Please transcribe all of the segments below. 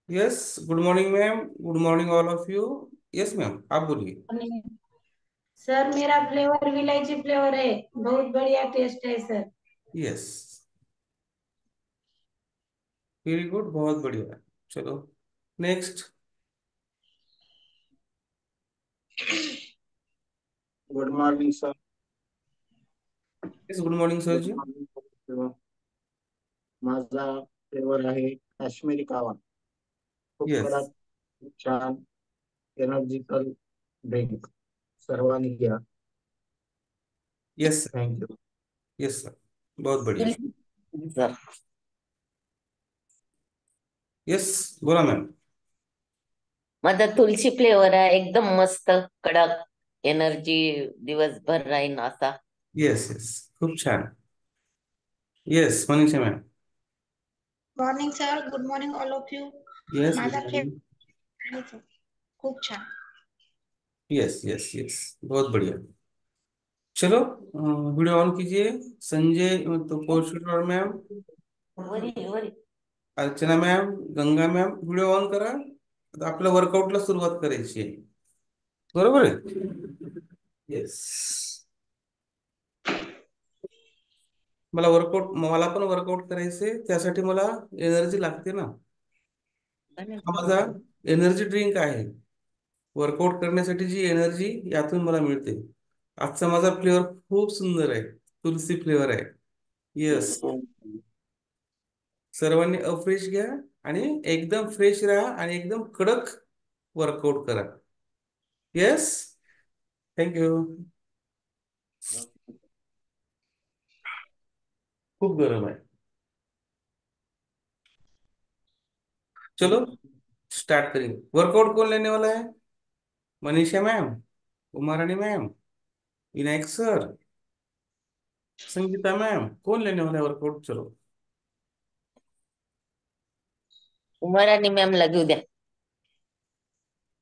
Yes, good morning ma'am. Good morning all of you. Yes ma'am, आप बोलिए। Sir मेरा flavour विलायची flavour है। बहुत बढ़िया टेस्ट है सर। यस, वेरी गुड, बहुत बढ़िया। चलो next. Good morning sir. Yes, good morning sir good जी। मॉर्निंग. माझा फ्लेवर आहे काश्मीरी कावा. खूप यस कडक, खूप छान एनर्जिकल ड्रिंक. सर्वांनी घ्या. Yes thank you. यस सर, बहुत बढ़िया। सर यस, बोला मॅम। माझा तुळशी फ्लेवर आहे, एकदम मस्त कडक एनर्जी दिवसभर राहीन असा. यस यस, खूप छान। Yes, Manisha ma'am. Morning sir. Good morning all of you. Yes, good माझा मॉर्निंग। फेवरेट आहे सर. खूप छान. यस यस यस, बहुत बढ़िया। चलो वीडियो ऑन कीजिए। संजय तो पोर्शुर मैम, वरी वरी Archana ma'am, Ganga ma'am, video on करा। आता आपल्या वर्कआउटला सुरुवात करायची आहे, बरोबर आहे? येस, मला पण वर्कआउट करायचंय, त्यासाठी मला एनर्जी लागते ना। हा माझा एनर्जी ड्रिंक आहे। वर्कआउट करण्यासाठी जी एनर्जी यातून मला मिळते। आजचा माझा फ्लेवर खूप सुंदर आहे, तुलसी फ्लेवर आहे। येस, सर्वांनी अफ्रेश घ्या आणि एकदम फ्रेश राहा आणि एकदम कडक वर्कआउट करा। Yes, thank you. खूप गरम आहे। चलो स्टार्ट करेंगे। वर्कआउट कौन लेने वाला है? Manisha ma'am, Umarani ma'am, Vinayak sir, Sangeeta ma'am, कौन लेने वाला है वर्कआउट? चलो। उमरानी मॅमला घेऊ द्या.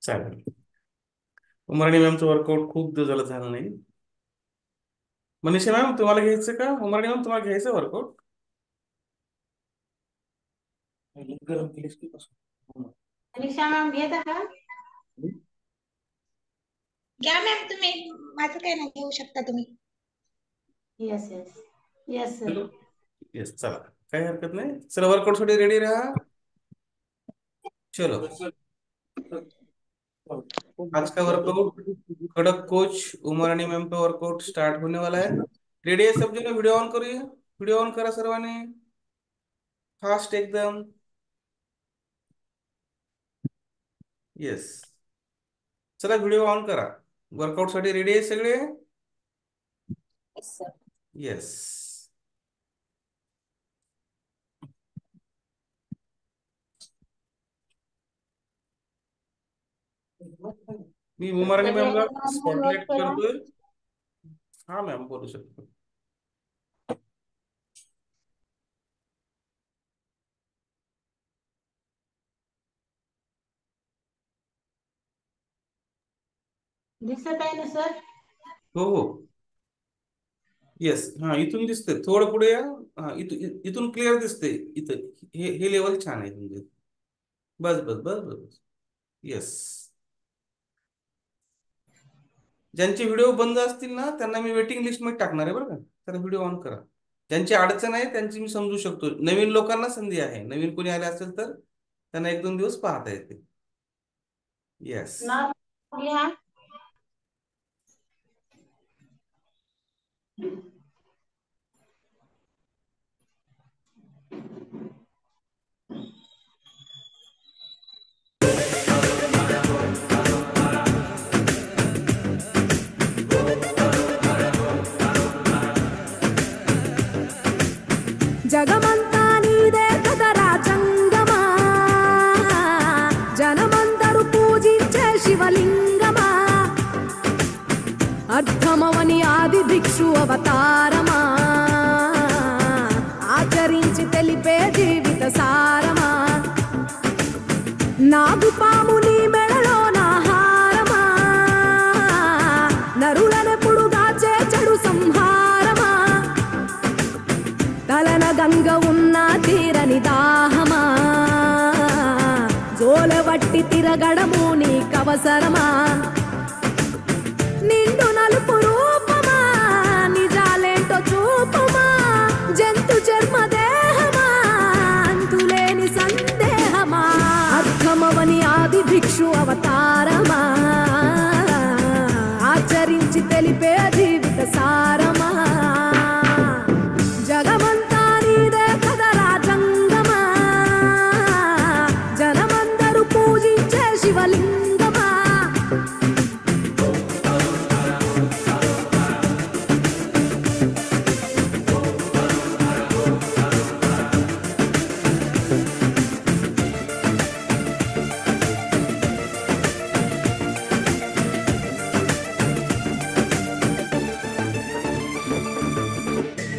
चालेल। उमारानी मॅमचं वर्कआउट खूप दिवस झालं नाही। मनीषा मॅम तुम्हाला घ्यायचं का? उमारानी मॅम तुम्हाला घ्यायचं वर्कआउट? गरम केलीस की पासून अनिशा मॅम घेता का? घ्या मॅम तुम्ही. माझं काय नाही, घेऊ शकता तुम्ही. Yes yes yes sir. चलो, येस, चला, काही हरकत नाही। चला वर्कआउट साठी रेडी राहा। चलो, आज का वर्कआउट कड़क कोच उमरानी मैम का वर्कआउट स्टार्ट होने वाला है। रेडी है सब जने? वीडियो ऑन करिए, वीडियो ऑन करा सर्वांनी, फास्ट एकदम। येस, चला व्हिडिओ ऑन करा। वर्कआउट साठी रेडी आहे सगळे? येस, मी उमरानी मॅमला स्पॉटलाइट करतोय। हा मॅम, बोलू शकतो। दिसत आहे ना सर? हो हो, येस, हा इथून दिसतंय, थोडं पुढे या। हा, इथून क्लिअर दिसतंय। इथं हे लेवल छान आहे म्हणजे। बस बस बस बस बस। येस, ज्यांचे व्हिडिओ बंद असतील ना त्यांना मी वेटिंग लिस्ट मध्ये टाकणार आहे, बरं का? तर व्हिडिओ ऑन करा। ज्यांची अडचण आहे त्यांची मी समजू शकतो। नवीन लोकांना संधी आहे, नवीन कोणी आले असेल तर त्यांना 1-2 दिवस पाहता येते। येस, नाव घ्या. జగమంతా నీదే కదరా జంగమా, జనమందరూ పూజించే శివలింగమా, అర్థమవని ఆది భిక్షు అవతారమా, ఆచరించి తెలిపే జీవిత సారమా, నాగుపాము నీ మెడలో నా హారమా, నరులనెప్పుడు దాచే చెడు సంహారమా, తలన గంగ ఉన్న తీరని దాహమా, వట్టి తిరగడము నీకవసరమా నిండు నలుపు రూపమా నిజాలేంటో చూపమా జంతు చర్మ దేహమా అంతులేని సందేహమా అర్థమవని ఆది భిక్షు అవతారమా ఆచరించి తెలిపే జీవిత సారమా జగమంతా నీదే కదరా జంగమా జనమందరూ పూజించే శివలింగమా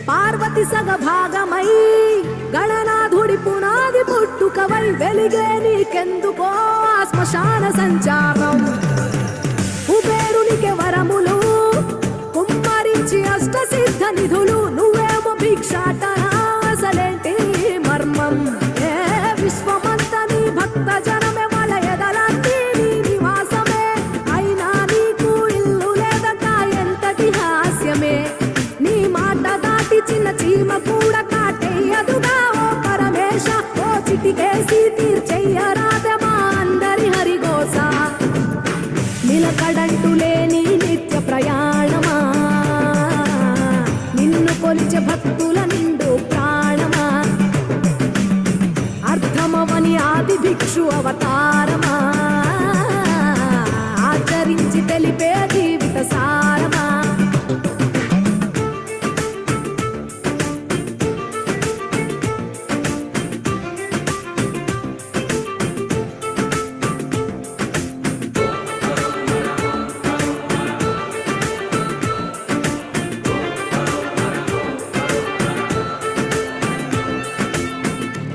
పార్వతి సగభాగమై గణనాథుడి పునాది పుట్టుకవై వెలిగే నీకెందుకో ఆ శ్మశాన సంచారం కుబేరునికి వరములు కుమ్మరించి అష్ట సిద్ధ నిధులు నువ్వేమో భిక్షాటన అసలేంటి మర్మం ఏ విశ్వమంత నీ భక్త జనమే వాళ్ళ ఎదలంటి నీ నివాసమే అయినా నీకు ఇల్లు లేదట ఎంతటి హాస్యమే నీ మాట దాటి చిన్న చీమ కూడా కాటేయదుగా ఓ పరమేశ ఓ చిటికేసి తీర్చెయ్యరాదమా అందరి హరిగోస నిలకడంటు లేని నిత్య ప్రయాణమా నిన్ను కొలిచే భక్తుల నిండు ప్రాణమా అర్థమవని ఆది భిక్షు అవతారమా ఆచరించి తెలిపే జీవిత సారమా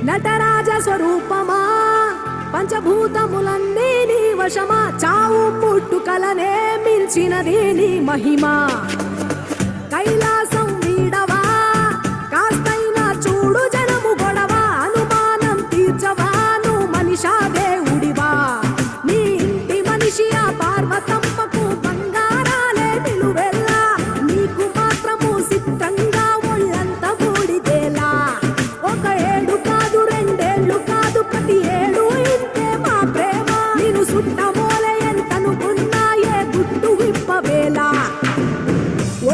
నటరాజ స్వరూపమా పంచభూతములన్నీ నీ వశమా చావు పుట్టుకలనే మించినది నీ మహిమా కైలాసం వీడవా కాస్తైనా చూడు జనము గొడవ అనుమానం తీర్చవా నువ్వు మనిషా దేవుడివా నీ ఇంటి మనిషి ఆ పార్వతమ్మకు బంగారాలే నిలువెల్లా నీకు మాత్రము సిద్ధంగా ఒళ్ళంత బూడిదేలా ఒక ఏడు కాదు రెండేళ్లు కాదు ప్రతి ఏడు ఇంతే మా ప్రేమ నేను సుట్టమోలే ఎంతనుకున్నా ఏ గుట్టు విప్పవేలా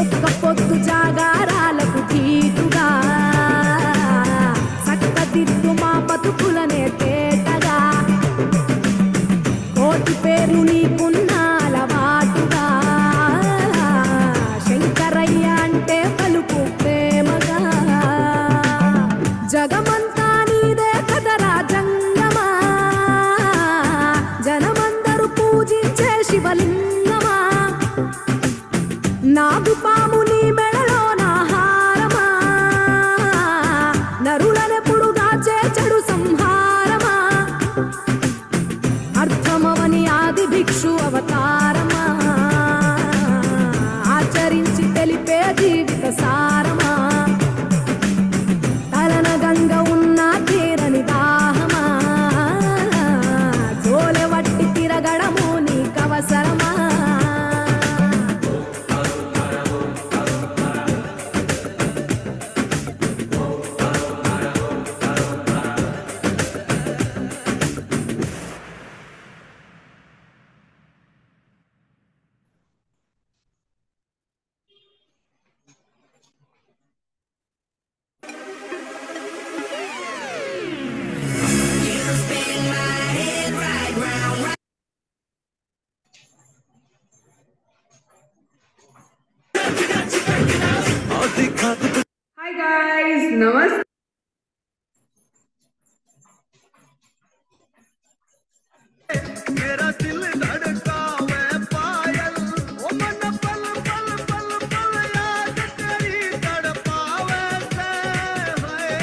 ఒక్క పొద్దు జాగారాలకు తీటుగా చక్కదిద్దు మా బతుకులనే తేటగా కోటి పేర్లు నీకున్న అలవాటుగా శంకరయ్య అంటే పలుకు ప్రేమగా జగమంతా నీదే కదరా జంగమా జనమందరూ పూజించే శివలింగమా నాగుపాము నీ మెడలో నా హారమా నరులనెప్పుడు దాచే చెడు సంహారమా అర్థమవని ఆది భిక్షు అవతారమా ఆచరించి తెలిపే జీవిత సారమా తలన గంగ ఉన్న తీరని దాహమా జోలె వట్టి తిరగడము నీకవసరమా Hi guys, namaste. मेरा दिल धड़कावे पायल ओ मन पल पल पल पल याद तेरी तड़पावे से है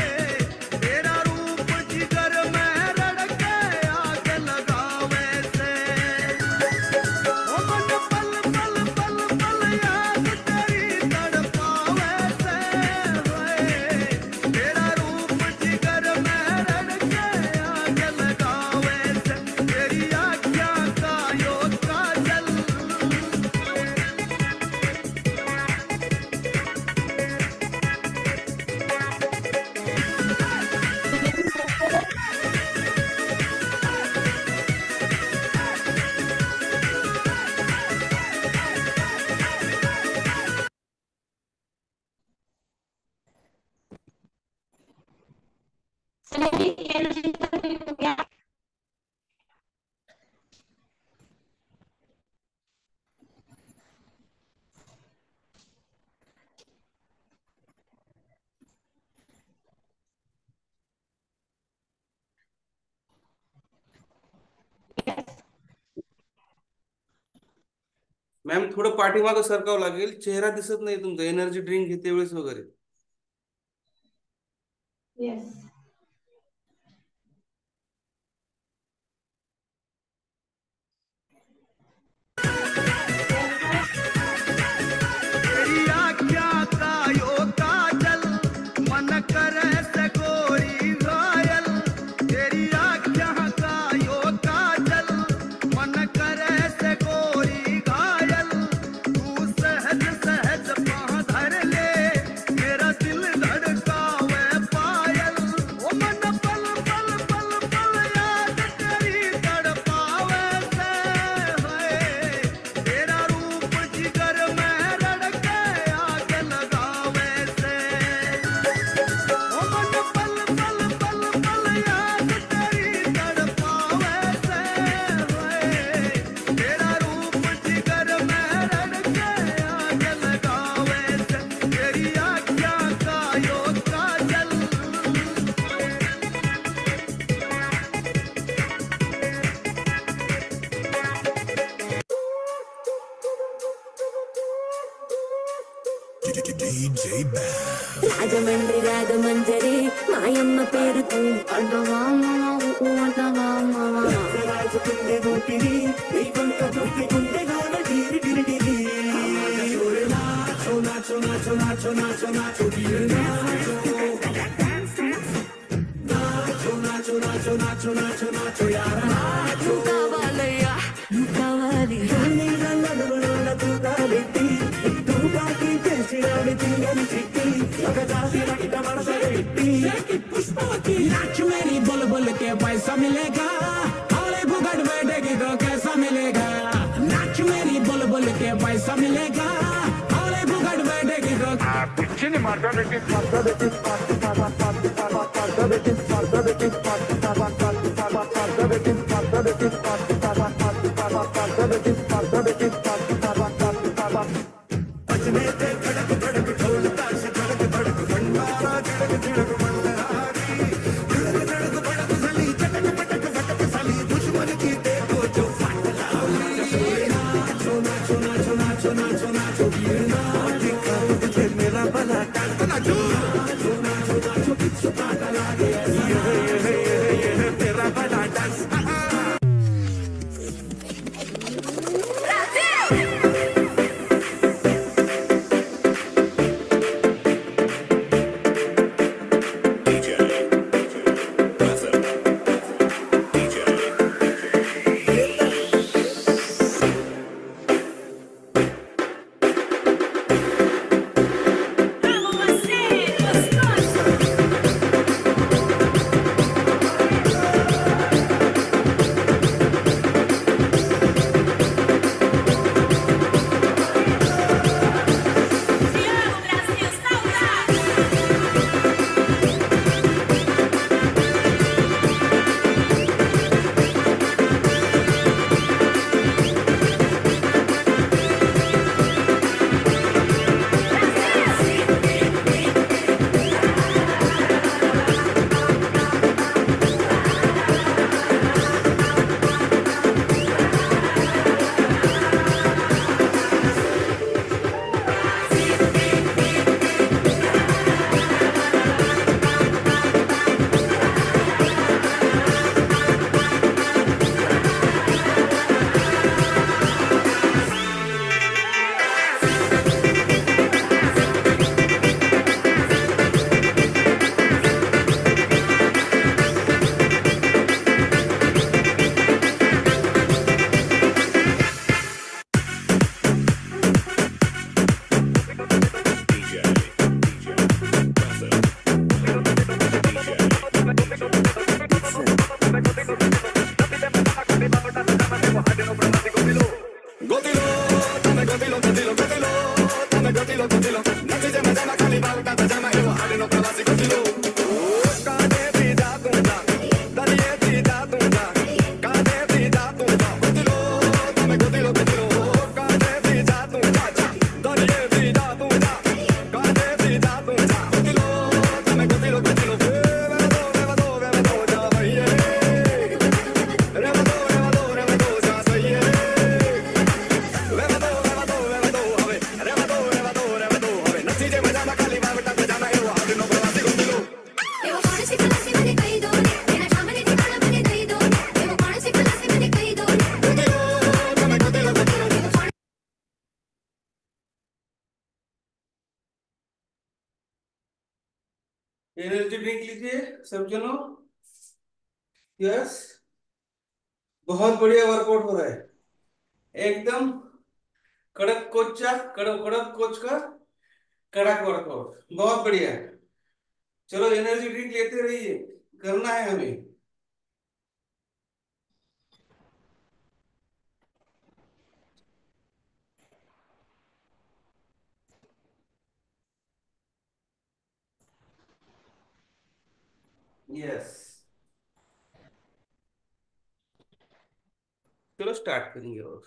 तेरा रूप जिगर में रड़के आग लगावे से ओ मन पल पल पल पल याद तेरी तड़पावे से है तेरा रूप जिगर में रड़के आग लगावे से तेरी एनर्जिकल ड्रिंक हो गया। मॅम थोडं पाठीमागं सरकावं लागेल, चेहरा दिसत नाही तुमचा एनर्जी ड्रिंक घेते वेळेस वगैरे. यस तेरी आँखों का यो काजल मन करे से गोरी घायल। तेरी आँखों का यो काजल मन करे से गोरी घायल। तू सहज सहज पाँव धर ले मेरा दिल धड़कावे पायल। ओ मन पल पल पल पल याद तेरी तड़पावे से है। तेरा रूप जिगर में रड़के आग लगावे से। ओ मन पल पल पल पल याद तेरी तड़पावे से है। तेरा रूप जिगर में रड़के आग लगावे से। तेरी आँखों का यो काजल। రాజమండ్రి రాగమంజరి మాయమ్మ పేరుతో కావాలయ్యా కావాలి नाच मेरी बोल बोल के पैसा मिलेगा, हौले भुगड़ बैठेगी तो कैसा मिलेगा। नाच मेरी बोल बोल के पैसा मिलेगा, हौले भुगड़ बैठेगी तो मेरा भला एनर्जी ड्रिंक लीजिए सब जनों। यस, बहुत बढ़िया वर्कआउट हो रहा है एकदम। कड़क कोचा, कड़क कड़क कोच का कड़क वर्कआउट, बहुत बढ़िया। चलो एनर्जी ड्रिंक लेते रहिए, करना है हमें। यस, चलो स्टार्ट करेंगे। और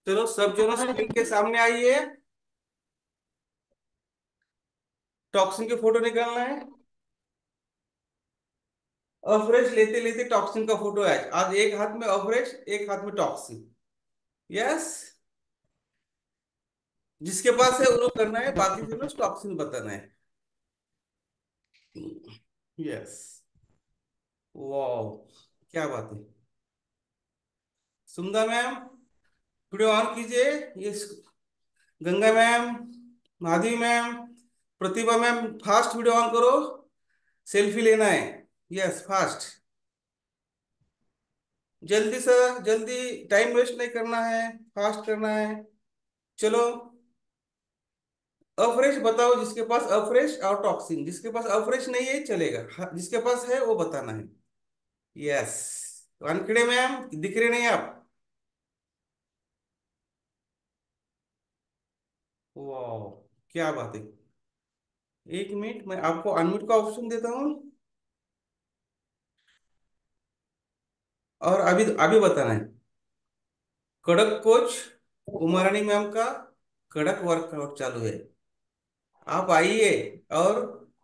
चलो सब जनों स्क्रीन के सामने आइए। टॉक्सिन के फोटो निकालना है। अफरेज लेते लेते टॉक्सिन का फोटो है। आज एक हाथ में अफरेज, एक हाथ में टॉक्सिन। यस, जिसके पास है वो लोग करना है, बाकी के लोग टॉक्सिन बताना है। यस, वाह, क्या बात है। सुंदर मैम, वीडियो ऑन कीजिए। ये Ganga ma'am, Madhavi ma'am, Pratibha ma'am, fast video on करो, सेल्फी लेना है। Yes, fast. जल्दी से जल्दी, टाइम वेस्ट नहीं करना है, फास्ट करना है। चलो, अफ्रेश बताओ, जिसके पास अफ्रेश और टॉक्सिन, जिसके पास अफ्रेश नहीं है चलेगा, जिसके पास है वो बताना है। यस, वानखेड़े मैम दिख रहे नहीं आप? वाह, क्या बात है। एक मिनट, मैं आपको अनम्यूट का ऑप्शन देता हूँ, और अभी अभी बताना है। कड़क कोच उमा रानी मैम का कड़क वर्कआउट चालू है। आप आइए और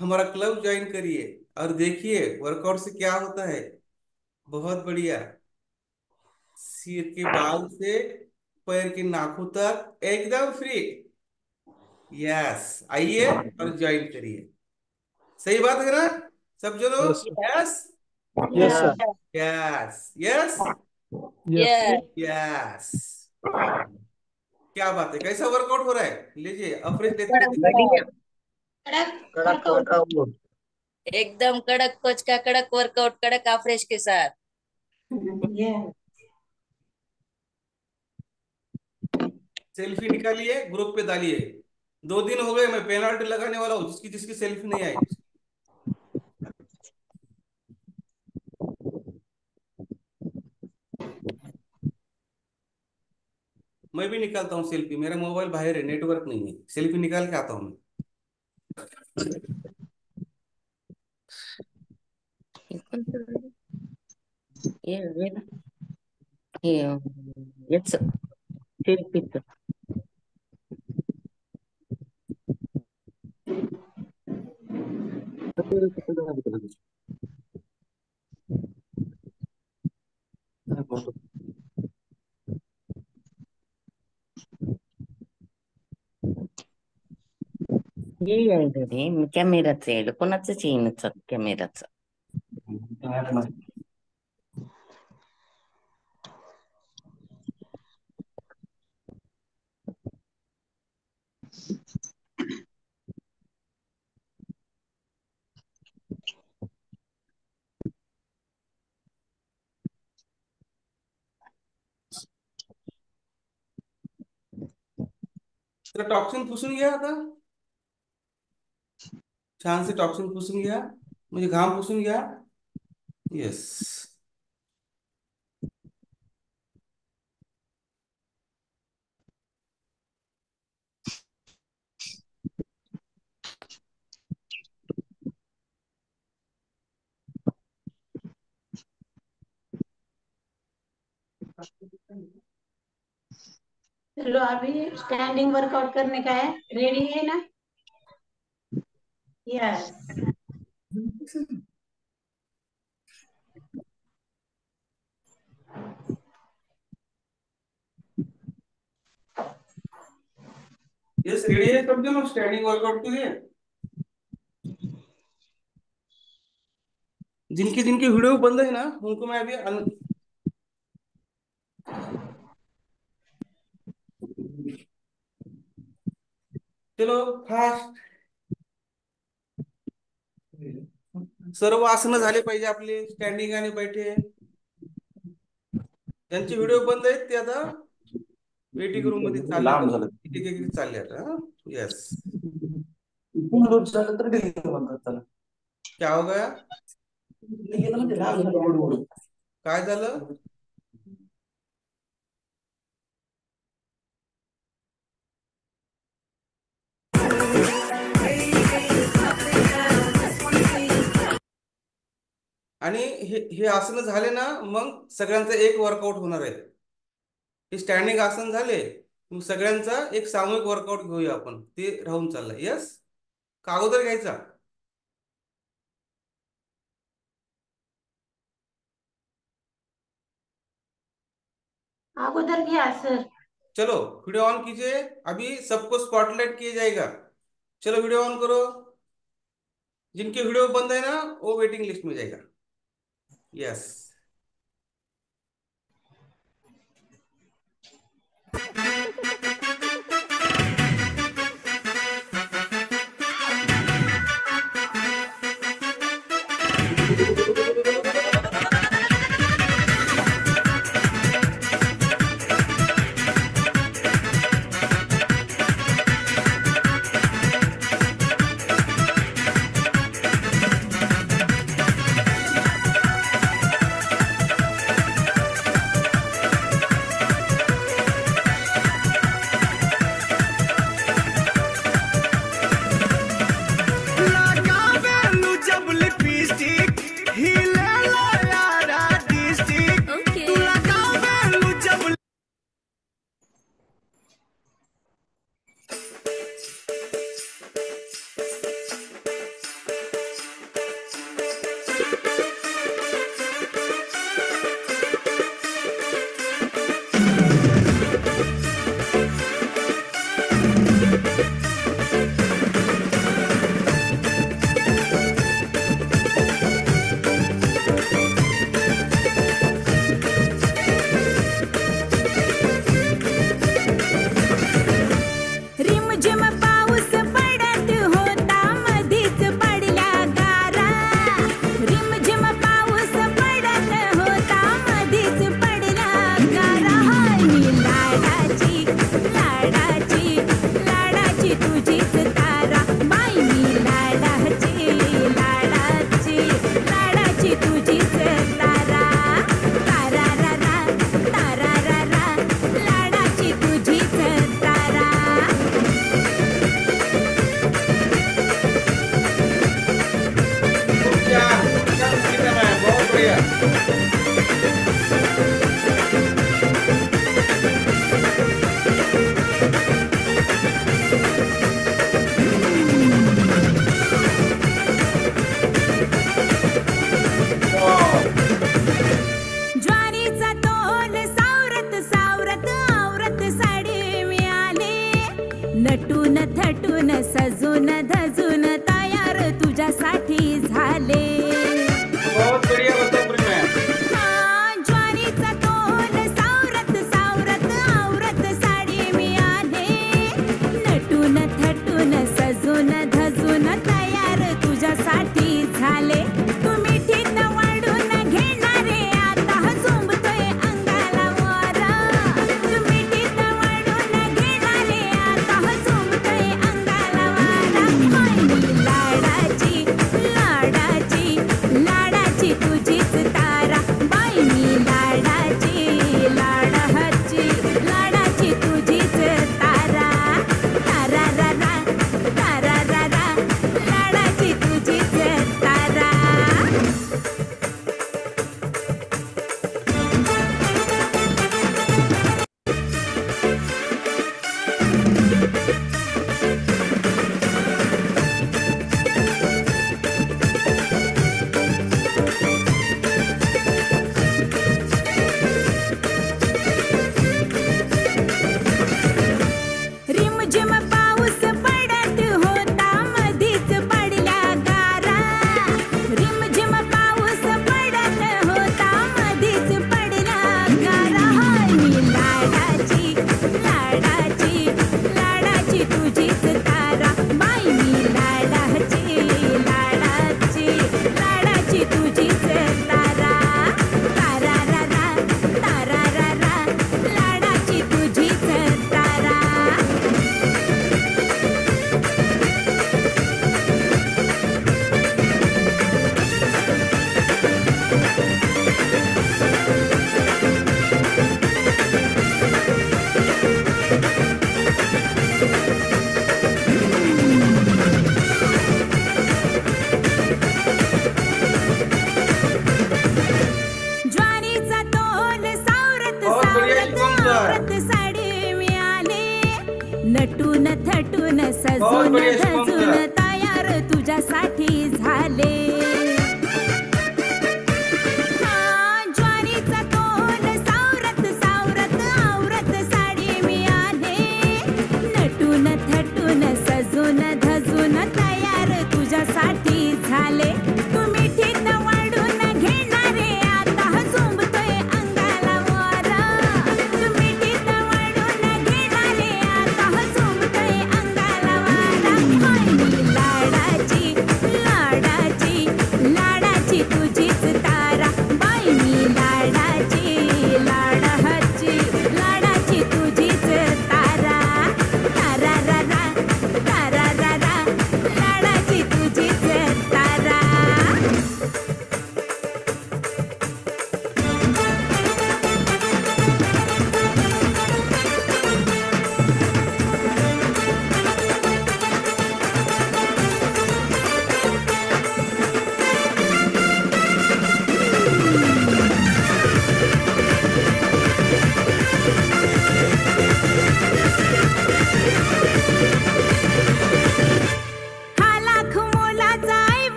हमारा क्लब ज्वाइन करिए और देखिए वर्कआउट से क्या होता है। बहुत बढ़िया, सिर के बाल से पैर के नाखून तक एकदम फ्री। यस, आइए और ज्वाइन करिए। सही बात है ना सब जो यस लोग? Yes yes Yeah. Sir yes yes yes yes. वाह, क्या बात है, कैसा वर्कआउट हो रहा है? लीजिए अफ्रेश लेते हुए दिखाइए। बढ़िया, कड़क कड़क वर्कआउट। वर्कआउट। एकदम कड़क कोच का कड़क वर्कआउट, कड़क आफ्रेश के साथ। Yeah. सेल्फी निकालिए, ग्रुप पे डालिए। 2 दिन हो गए, मैं पेनाल्टी लगाने वाला हूँ जिसकी जिसकी सेल्फी नहीं आई। मैं भी निकालता हूँ सेल्फी, मेरा मोबाइल बाहर है, नेटवर्क नहीं है, सेल्फी निकाल के आता हूँ मैं। हेच सेल्फीच. हे आहे रे कॅमेराचं आहे, कोणाचंच येईन कॅमेराचं. तर टॉक्सिन पुसून घ्या आता, छान से टॉक्सिन पुसून घ्या, म्हणजे घाम पुसून घ्या. येस, चलो अभी स्टैंडिंग वर्कआउट करने का है, रेडी है ना? यस। यस रेडी है सब लोग स्टैंडिंग वर्कआउट के लिए? जिनकी जिनकी वीडियो बंद है ना, उनको मैं अभी चलो फास्ट, सर्व आसनं झाले पाहिजे आपले, स्टँडिंग आणि बैठे. ज्यांचे व्हिडिओ बंद आहेत ते आता वेटिंग रूम मध्ये चालले, एक एक चालले आता. यस, क्या हो गया? काय झालं? आणि हे आसनं झाले ना, मग सगळ्यांचा एक वर्कआउट होणार आहे. हे स्टँडिंग आसन झाले, मग सगळ्यांचा एक सामूहिक वर्कआउट घेऊया आपण, ते राहून चाललंय. यस, का अगोदर घ्यायचा? अगोदर घ्या सर. चलो वीडियो ऑन कीजिए, अभी सबको स्पॉटलाइट किया जाएगा. चलो वीडियो ऑन करो. जिनके वीडियो बंद है ना, वो वेटिंग लिस्ट में जाएगा. यस, रिमझिम पाऊस पडत होता मधीच पडल्या गारा रिमझिम पाऊस पडत होता मधीच पडल्या गारा मी लाडाची लाडाची लाडाची तुझीच तारा बाई मी लाडाची लाडाची लाडाची तुझीच तारा तारा रा रा तारा रा रा लाडाची तुझीच तारा बहुत बढ़िया। ज्वारीचा तोल सावरत सावरत आवरत साडी मिळाले नटून थटून सजून धजून तयार तुझ्यासाठी झाले बहुत बढ़िया बता प्रेम। ज्वारीचा तोल सावरत सावरत आवरत साडी मिळाले नटून थटून सजून धजून तयार तुझ्यासाठी झाले तुम्ही ठीक वाढून घेणारे आता झुंबतोय अंगाला वारा तुम्ही ठीक वाढून घेणारे आता झुंबतोय अंगाला वारा होय मी लाडाची लाडाची लाडाची तुझीच तारा बाई मी लाडाची लाडाची लाडाची तुझीच तारा तारा रा रा तारा रा रा लाडाची तुझीच तारा रिमझिम पाऊस पडत होता मधीच पडल्या गारा रिमझिम पाऊस पडत होता मधीच पडल्या गारा मी लाडाची लाडाची लाडाची तुझीच तारा बाई मी लाडाची लाडाची लाडाची तुझीच तारा तारा रा रा तारा रा रा लाडाची तुझीच तारा ज्वारीचा तोल सावरत बहुत बढ़िया सावरत शुभम सर। आवरत साडी मिळाले नटून थटून बहुत सजून बढ़िया शुभम धजून सर। तयार तुझ्यासाठी झाले ज्वारीचा तोल सावरत सावरत आवरत साडी मिळाले नटून थटून सजून धजून तयार तुझ्यासाठी झाले तुम्ही ठीक वाढून घेणारे आता झुंबतोय अंगाला वारा तुम्ही ठीक वाढून घेणारे आता झुंबतोय अंगाला वारा होय मी लाडाची लाडाची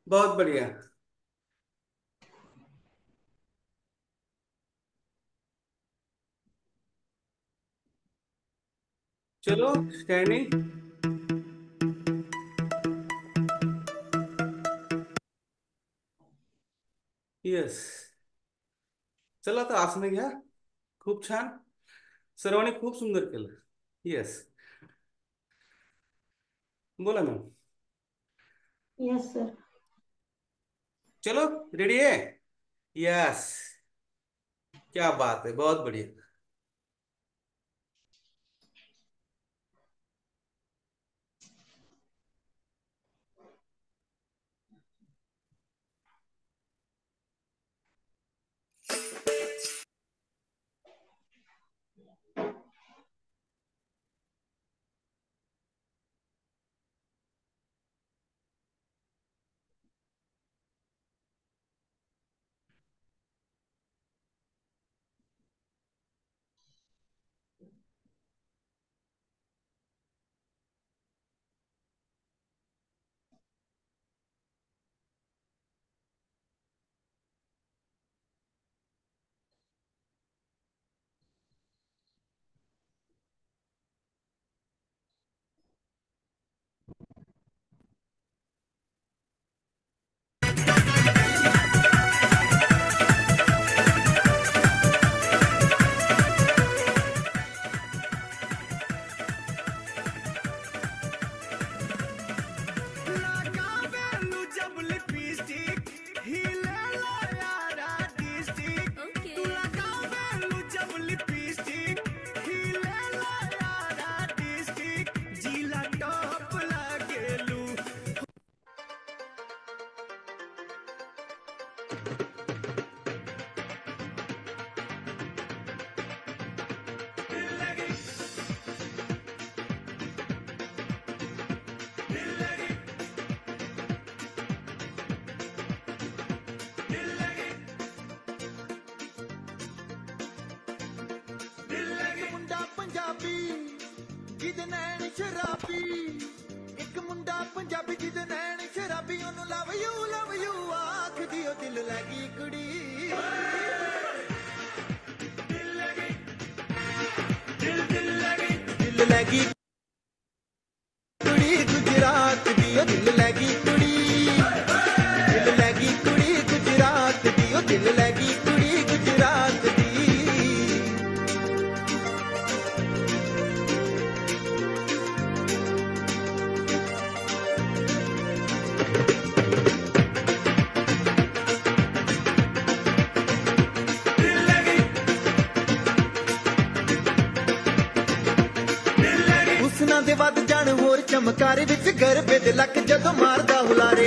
बहुत बढ़िया। चलो स्टैंडिंग। यस, चला तर आसनं घ्या. खूप छान, सर्वांनी खूप सुंदर केलं. यस, बोला मॅम. Yes sir. चलो रेडी है? यस, क्या बात है, बहुत बढ़िया. लगावेलू जब लिपस्टिक हिले लो यारा डिस्ट्रिक्ट तू लगावेलू जब लिपस्टिक हिले लो यारा डिस्ट्रिक्ट जिला टॉप लागेलू ਇੱਕ ਮੁੰਡਾ ਪੰਜਾਬੀ ਜਿਹਦੇ ਨੈਣ ਸ਼ਰਾਬੀ ਇੱਕ ਮੁੰਡਾ ਪੰਜਾਬੀ ਜਿਹਦੇ ਨੈਣ ਸ਼ਰਾਬੀ ਉਹਨੂੰ ਲਵ ਯੂ ਆਖਦੀ ਉਹ ਦਿਲ ਲੱਗੀ ਕੁੜੀ ਦਿਲ ਲੱਗੀ ਕੁੜੀ ਗੁਜਰਾਤ ਦੀ ਉਹ ਦਿਲ ਲੱਗੀ ਕੁੜੀ ਦਿਲ ਲੱਗੀ ਕੁੜੀ ਗੁਜਰਾਤ ਦੀ ਉਹ ਦਿਲ ਲੱਗੀ ਕੁੜੀ ਗੁਜਰਾਤ ਦੀ ਹੁਸਨਾਂ ਦੇ ਵੱਧ ਜਾਣ ਹੋਰ ਚਮਕਾਰੇ ਵਿੱਚ ਗਰਬੇ ਦੇ ਲੱਕ ਜਦੋਂ ਮਾਰਦਾ ਹੁਲਾਰੇ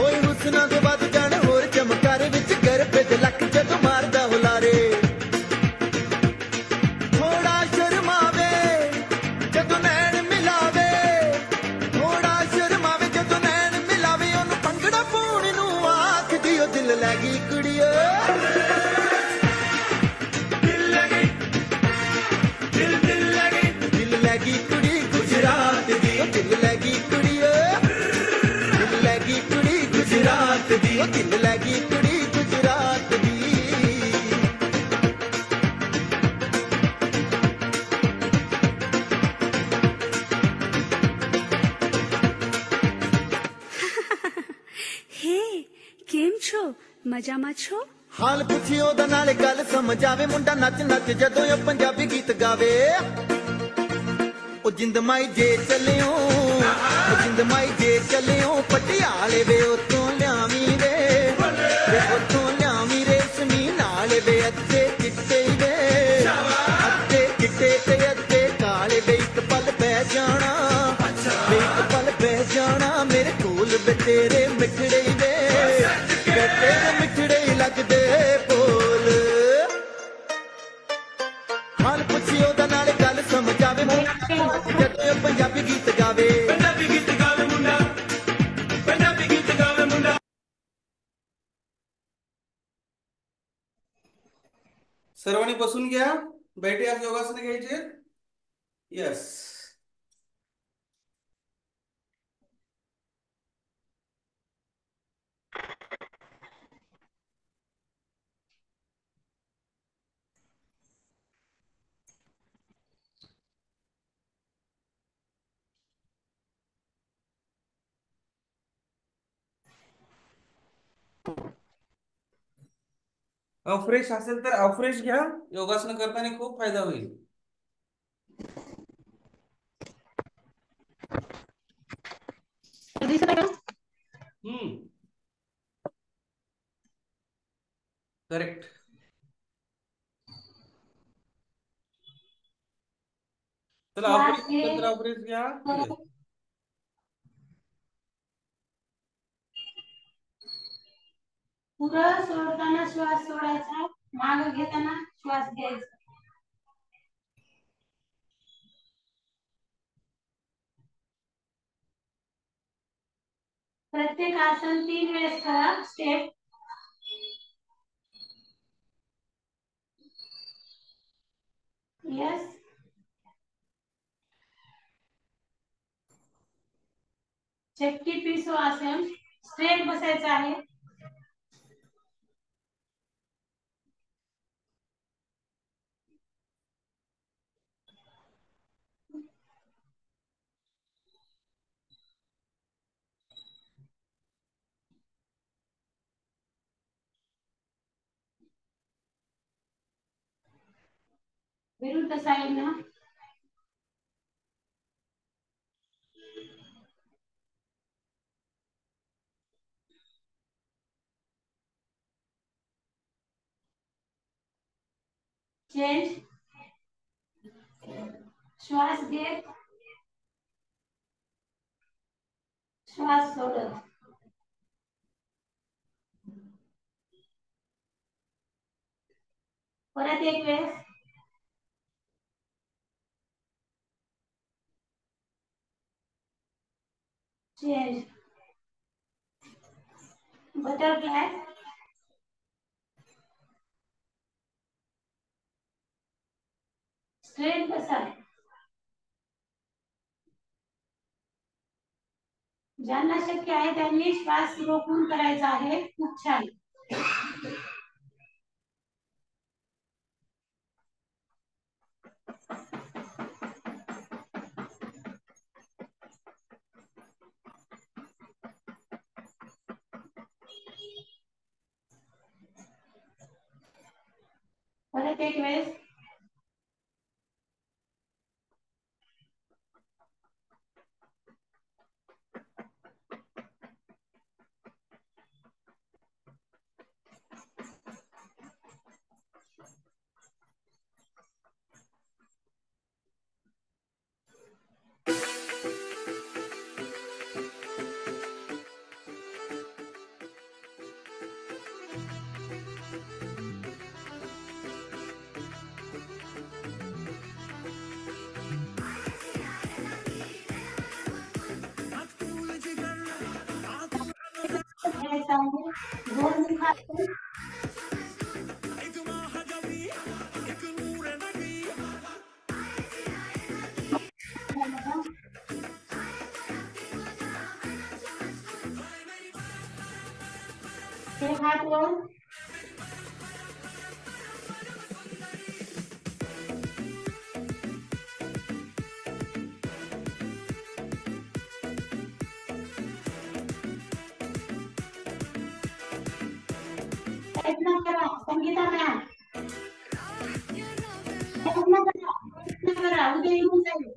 ਓਏ ਹੁਸਨਾਂ ਦੇ ਵੱਧ ਜਾਣ ਹੋਰ ਚਮਕਾਰੇ ਵਿੱਚ ਗਰਬੇ ਦੇ ਲੱਕ ਜਦੋਂ ਮਾਰਦਾ ਹੁਲਾਰੇ ਥੋੜਾ ਸ਼ਰਮਾਵੇ ਜਦੋਂ ਨੈਣ ਮਿਲਾਵੇ ਥੋੜਾ ਸ਼ਰਮਾਵੇ ਜਦੋਂ ਨੈਣ ਮਿਲਾਵੇ ਉਹਨੂੰ ਭੰਗੜਾ ਪਾਉਣ ਨੂੰ ਆਖਦੀ ਉਹ ਦਿਲ ਲੱਗੀ ਕੁੜੀਓ ਦਿਲ ਲੱਗੀ ਕੁੜੀ ਗੁਜਰਾਤ ਦੀ ਉਹ ਦਿਲ ਲੱਗੀ ਕੁੜੀ ਦਿਲ ਲੱਗੀ ਕੁੜੀ ਗੁਜਰਾਤ ਦੀ ਉਹ ਦਿਲ ਲੱਗੀ ਕੁੜੀ ਗੁਜਰਾਤ ਦੀ હે કેમ છો મજામાં છો? ਹਾਲ ਪੁੱਛੀ ਉਹਦਾ ਨਾਲੇ ਗੱਲ ਸਮਝ ਆਵੇ ਮੁੰਡਾ ਨੱਚ ਨੱਚ ਜਦੋਂ ਇਹ ਪੰਜਾਬੀ ਗੀਤ ਗਾਵੇ ਉਹ ਜਿੰਦ ਮਾਈ ਜੇ ਚੱਲਿਓ ਉਹ ਜਿੰਦ ਮਾਈ ਜੇ ਚੱਲਿਓ ਪਟਿਆਲੇ ਵੇ ਉਤੋਂ ਲਿਆਵੀਂ ਵੇ ਉਤੋਂ ਲਿਆਵੀਂ ਰੇਸ਼ਮੀ ਨਾਲ ਵੇ ਅੱਧੇ ਚਿੱਟੇ ਵੇ ਅੱਧੇ ਚਿੱਟੇ ਤੇ ਅੱਧੇ ਕਾਲੇ ਵੇ ਇੱਕ ਪਲ ਬਹਿ ਜਾਣਾ ਵੇ ਇੱਕ ਪਲ ਬਹਿ ਜਾਣਾ ਮੇਰੇ ਕੋਲ ਵੇ ਤੇਰੇ ਮਿੱਠੜੇ ਵੇ ਤੇਰੇ ਮਿੱਠੜੇ ਲੱਗਦੇ ਬੋਲ ਹਾਲ ਪੁੱਛੀ ਉਹਦਾ ਨਾਲੇ ਗੱਲ ਸਮਝ ਆਵੇ ਜਦੋਂ ਪੰਜਾਬੀ ਗੀਤ ਗਾਵੇ ਮੁੰਡਾ सर्वांनी बसून घ्या. बैठे आज योगासने घ्यायचे. यस, अफ्रेश असेल तर अफ्रेश घ्या, योगासन करताना खूप फायदा होईल. दिसत आहे का? करेक्ट. चला श्वास अफ्रेश घे. असेल तर अफ्रेश घ्या. Yes. पुढं सोडताना श्वास सोडायचा, माग घेताना श्वास घ्यायचा. प्रत्येक आसन 3 वेळेस करा. स्टेप. यस. चक्की पिसो आसन. स्ट्रेट बसायचं आहे. विरुद्ध साईडनं. चेंज. श्वास घेत, श्वास सोडत. परत एक वेळेस. चेंज. बटरफ्लाय. स्ट्रेट बसा. ज्यांना शक्य आहे त्यांनी श्वास रोखून करायचा आहे. खूप छान. परत एक वेळेस. एक हात वर. प्रयत्न करा. संगीता मॅम, प्रयत्न करा. उद्या येऊन जाईल.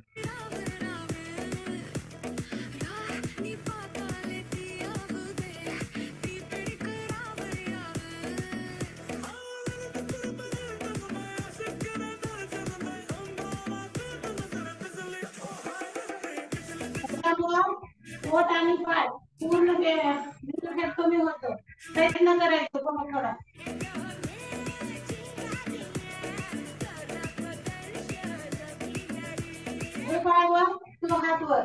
पोट आणि पाय पूर्ण कमी होतो. प्रयत्न करायचो थोडा. पाय वर, तो हात वर.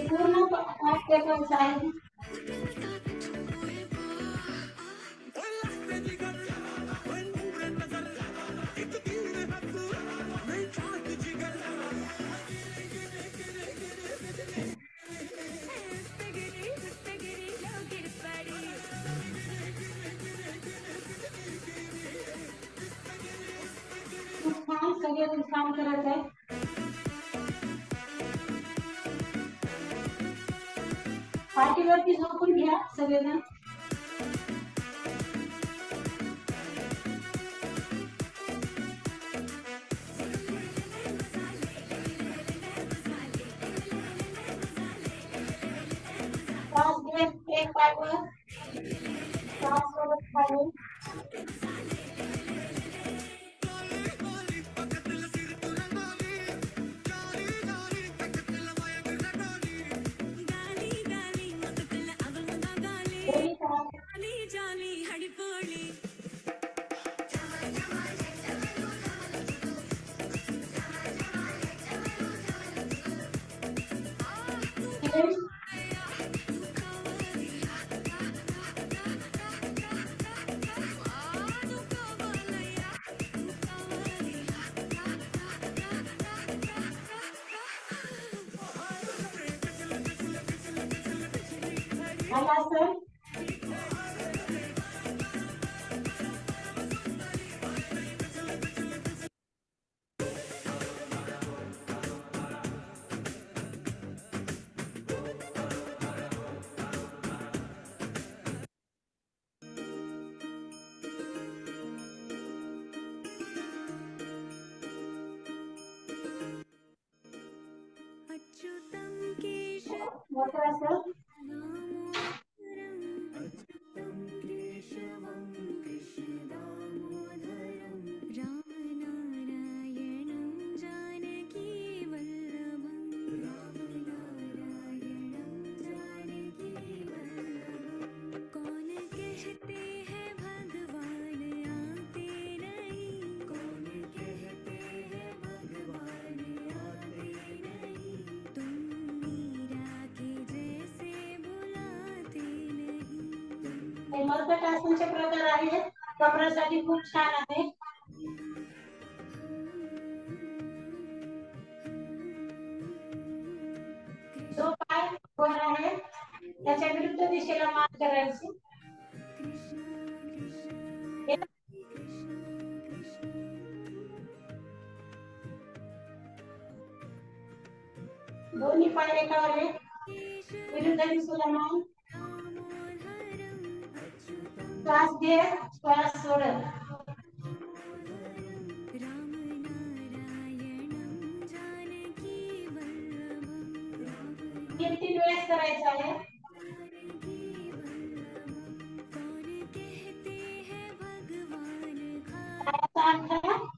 पूर्ण 5 सेकंड आहे. घेऊन काम करत आहे. पाठीवरती झोपून घ्या सगळेजण. श्वास घे एक पाठवर, श्वास सोडत खाली. दोन्ही करा. तीन. हलासन. वक्रासन. हे मल्लखासनचे प्रकार आहेत. कमरेसाठी खूप छान आहे. जो पाय वर आहे त्याच्या विरुद्ध दिशेला मान करायची. दोन्ही पाय एकावर एक, विरुद्ध दिशेला मान. श्वास घे, श्वास सोड. 3 वेळेस करायचं आहे.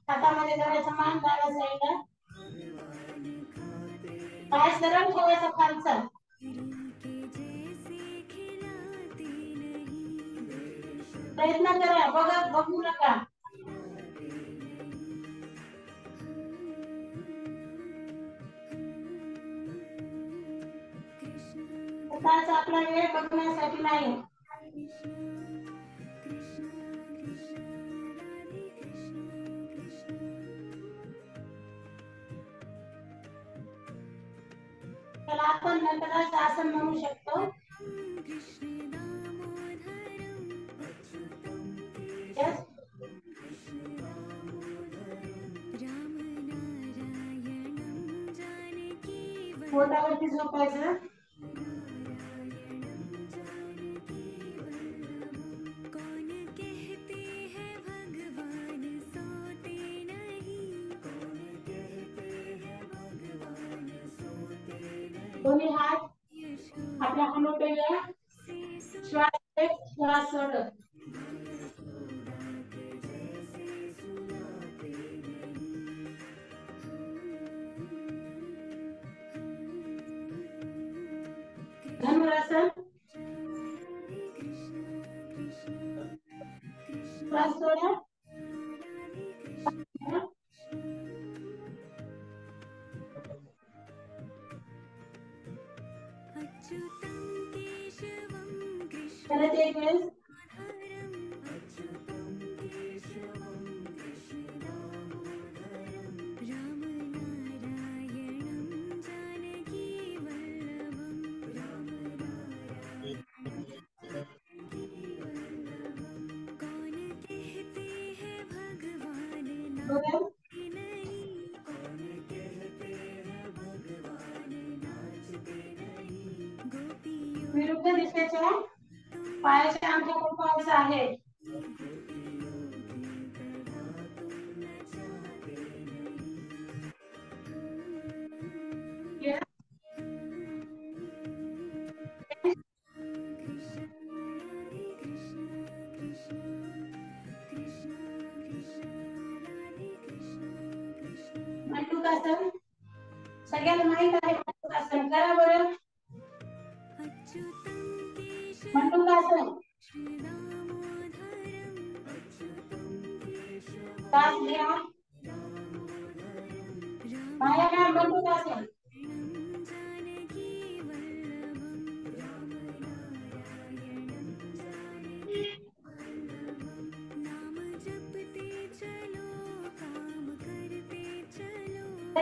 हातामध्ये धरायचा मान डाव्या साईडला. पाय सरळ ठेवायचा खालचा. प्रयत्न करा, बघू नका. आपला वेळ बघण्यासाठी नाही. त्याला आपण नटराज आसन म्हणू शकतो. पोटावरती झोपायचं. दोन्ही हात आपल्या हनुवटीला. श्वास घेत, श्वास सोडत. धनुरासन. श्वास सोडा. परत एक वेळेस. विरुद्ध दिशेच्या पायाच्या अंगठ्या पायाचा आहे. मंडूकासन सगळ्यांना माहित आहे. मंडूकासन करा बरं. मंडूकासन श्वास घ्या. पाया घ्या. मंडूकासन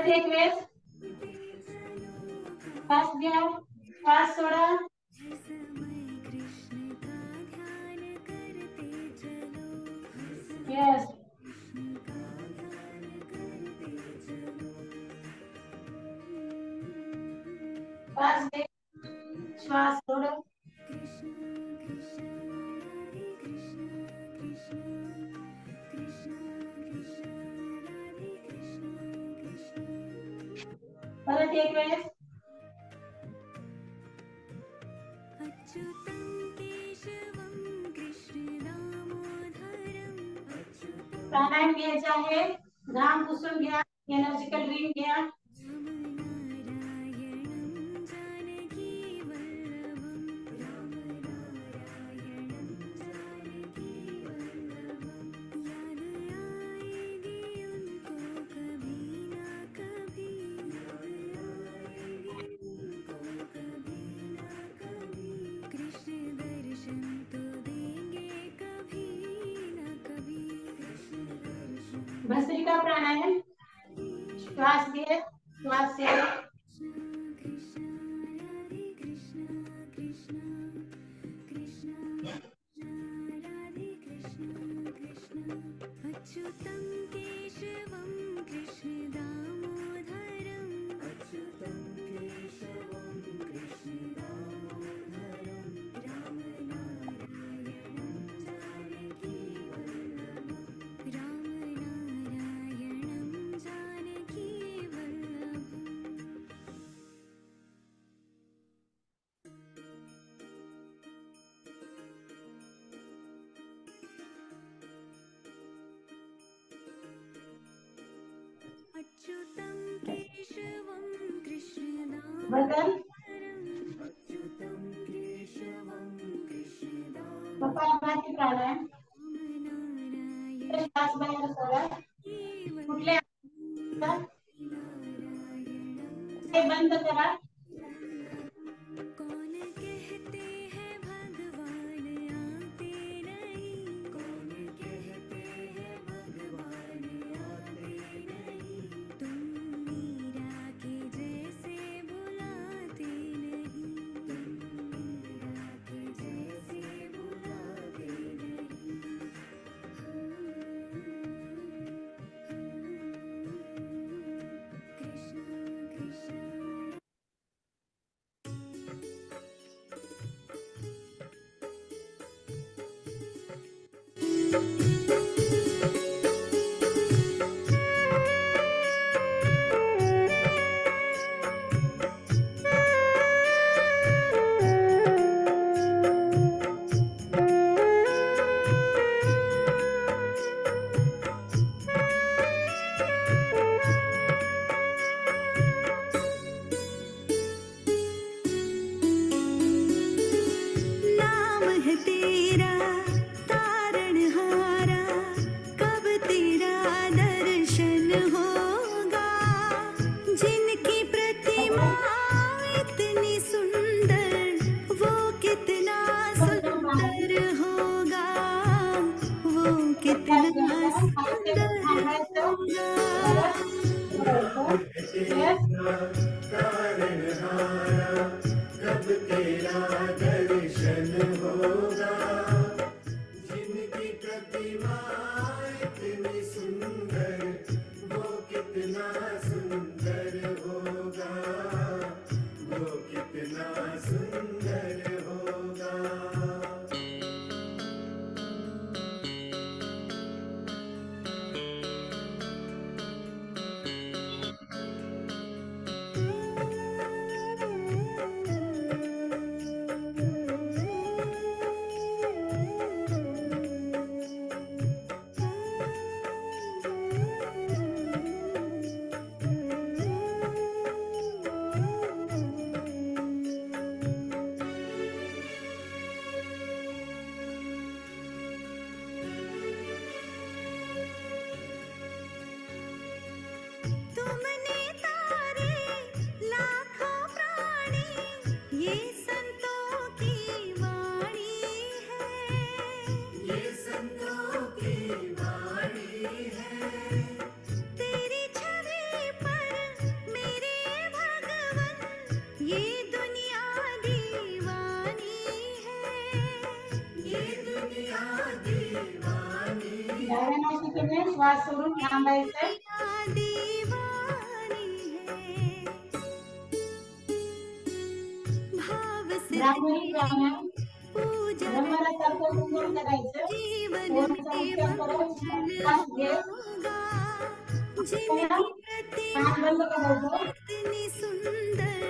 एक वेळेस श्वास घ्या. श्वास सोडा. यस. श्वास घे. श्वास सोडा. परत एक वेळेस प्राणायाम घ्यायचा आहे. घाम पुसून घ्या. एनर्जिकल ड्रिंक घ्या. भस्त्रिका प्राणायाम. श्वास घे. श्वास से बदल कपालभाती प्राणायाम. श्वास बाहेर सोडा. कुठले ते बंद करा. नाम है तेरा तारणहारा. सुंदर होगा। तुमने तारे लाखों प्राणी ये संतों की वाणी है, ये संतों की वाणी है। तेरी छवि पर मेरे भगवन ये दुनिया दीवानी है, ये दुनिया दीवानी है। धारणा शिकणे श्वास सोडून थांबायचं. ब्राह्मणी प्राणायाम ब्रह्माला सारखं गुणगुण करायचं. ओमचा उच्चार करत श्वास घे. कान बंद करायचं. कितनी सुंदर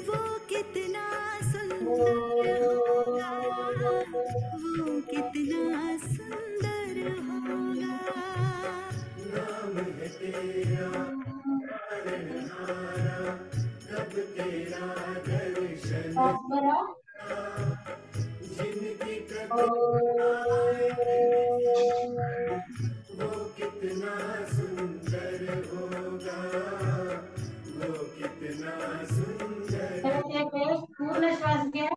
वो कितना सुंदर होगा, वो कितना सुंदर होगा। नाम है तेरा तारनहारा, कब तेरा दर्शन श्वास भरा. जिनकी प्रतिमा वो कितना सुंदर होगा, वो कितना सुंदर। परत एक वेळेस पूर्ण श्वास घ्या.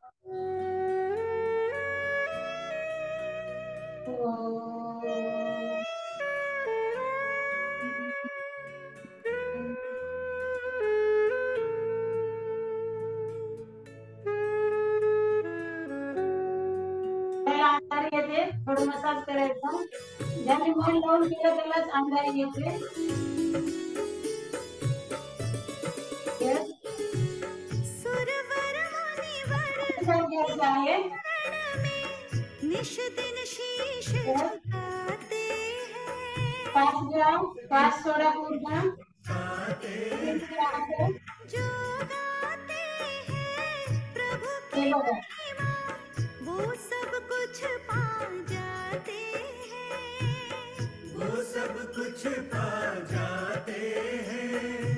अंधारी येते, थोडं मसाज करायचं. ज्याने मन लावून केलं त्यालाच अंधारी येते. सुरवर मुनिवर घ्यायचं आहे. निश दिन शीश झुकाते हैं, पाच घ्या. पाच सोडा पूर्ण. जो गाते हैं प्रभु की हे बघा. महिमा, वो सब कुछ पा जाते हैं, वो सब कुछ पा जाते हैं,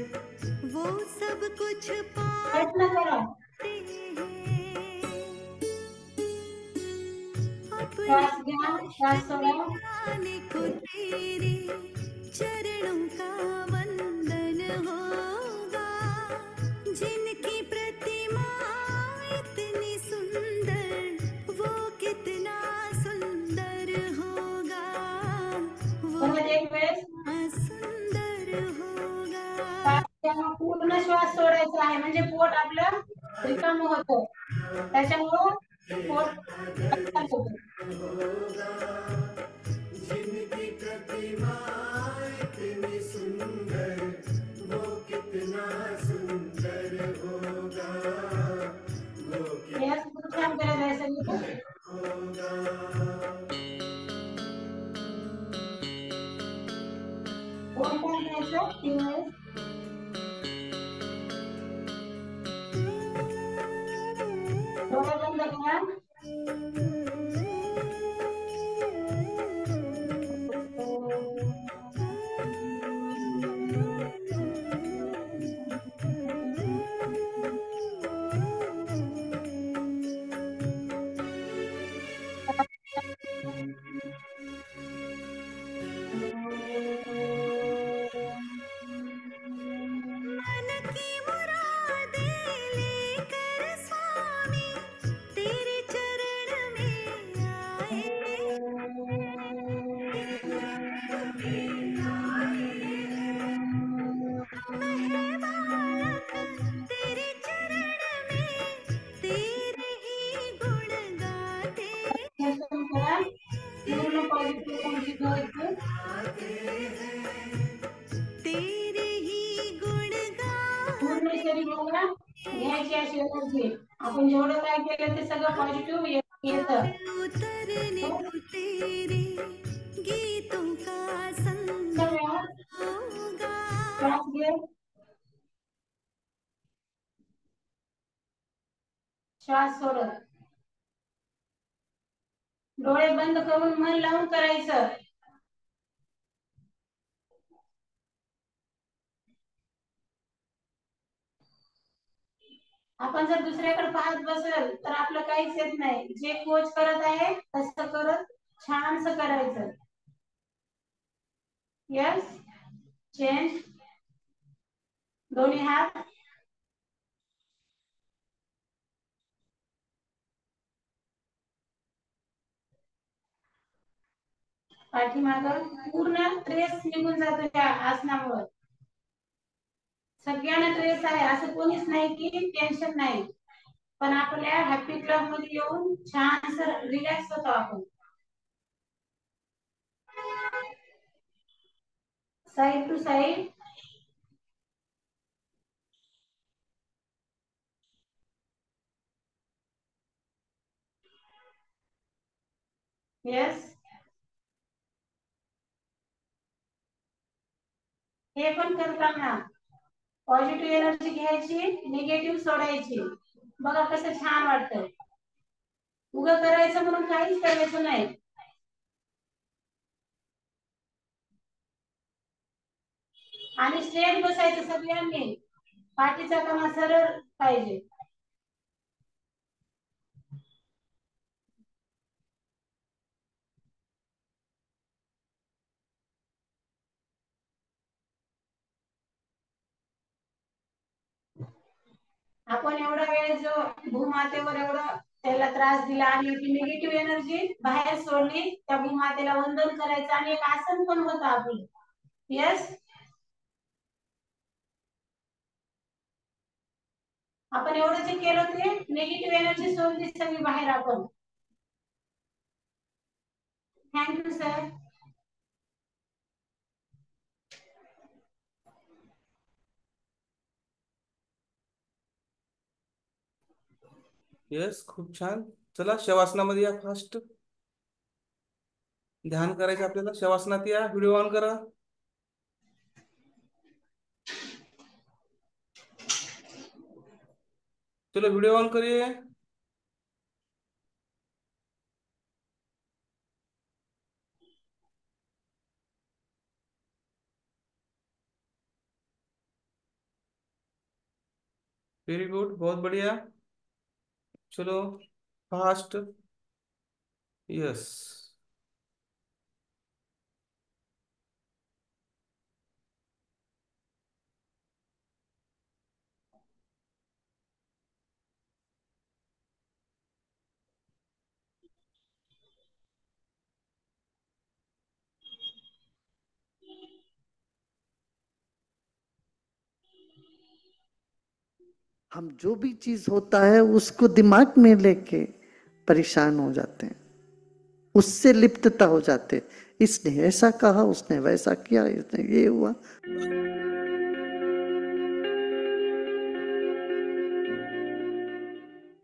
वो सब कुछ पा प्रयत्न करा. श्वास घ्या. श्वास सोडा. आने को तेरे चरणों का वंदन होगा, जिनकी प्रतिमा इतनी सुंदर वो कितना सुंदर होगा, वो परत एक वेळेस सुंदर होगा। श्वास घ्या. पूर्ण श्वास सोडायचा आहे म्हणजे पोट आपलं रिकामं होतं. त्याच्यामुळं पोट हालचाल होते. जिनकी प्रतिमा इतनी सुंदर वो कितना सुंदर होगा, वो कितना हे असं छान करायचं आहे सगळं. होगा। पोट पण घ्यायचं 3 वेळेस. डोळे बंद करा. काय केलं ते सगळं पॉझिटिव्ह येतं. उतरने को तेरे गीतों का संग होगा. श्वास घे, श्वास सोडत, डोळे बंद करून मन लावून करायचं. आपण जर दुसऱ्याकडे पाहत बसल तर आपलं काहीच येत नाही. जे कोच करत आहे तसं करत छानसं करायचं. Yes, change. दोन्ही हात पाठीमागं. पूर्ण ट्रेस निघून जातो त्या आसनामुळे. सगळ्यांना ट्रेस आहे, असं कोणीच नाही की टेन्शन नाही. पण आपल्या हॅपी क्लब मध्ये येऊन छानसं रिलॅक्स होतो आपण. Side to side. यस. हे पण करताना पॉझिटिव्ह एनर्जी घ्यायची, निगेटिव्ह सोडायची. बघा कसं छान वाटतं. उगं करायचं म्हणून काहीच करायचं नाही. आणि स्ट्रेट बसायचं सगळ्यांनी. पाठीचा कणा सरळ पाहिजे. आपण एवढा वेळ जो भूमातेवर एवढा त्याला त्रास दिला आणि ती निगेटिव्ह एनर्जी बाहेर सोडली, त्या भूमातेला वंदन करायचं आणि एक आसन पण होतं आपलं. यस. आपण एवढं जे केलं ते निगेटिव्ह एनर्जी सोडली सगळी बाहेर आपण. Thank you sir. यस, खूप छान. चला शवासनामध्ये या फास्ट. ध्यान करायचं आपल्याला. शवासनात या. व्हिडिओ ऑन करा. चलो वीडियो ऑन करिए. वेरी गुड, बहुत बढ़िया. चलो फास्ट. यस. हम जो भी चीज होता है उसको दिमाग में लेके परेशान हो जाते हैं, उससे लिप्तता हो जाते हैं. इसने ऐसा कहा, उसने वैसा किया, इसने ये हुआ.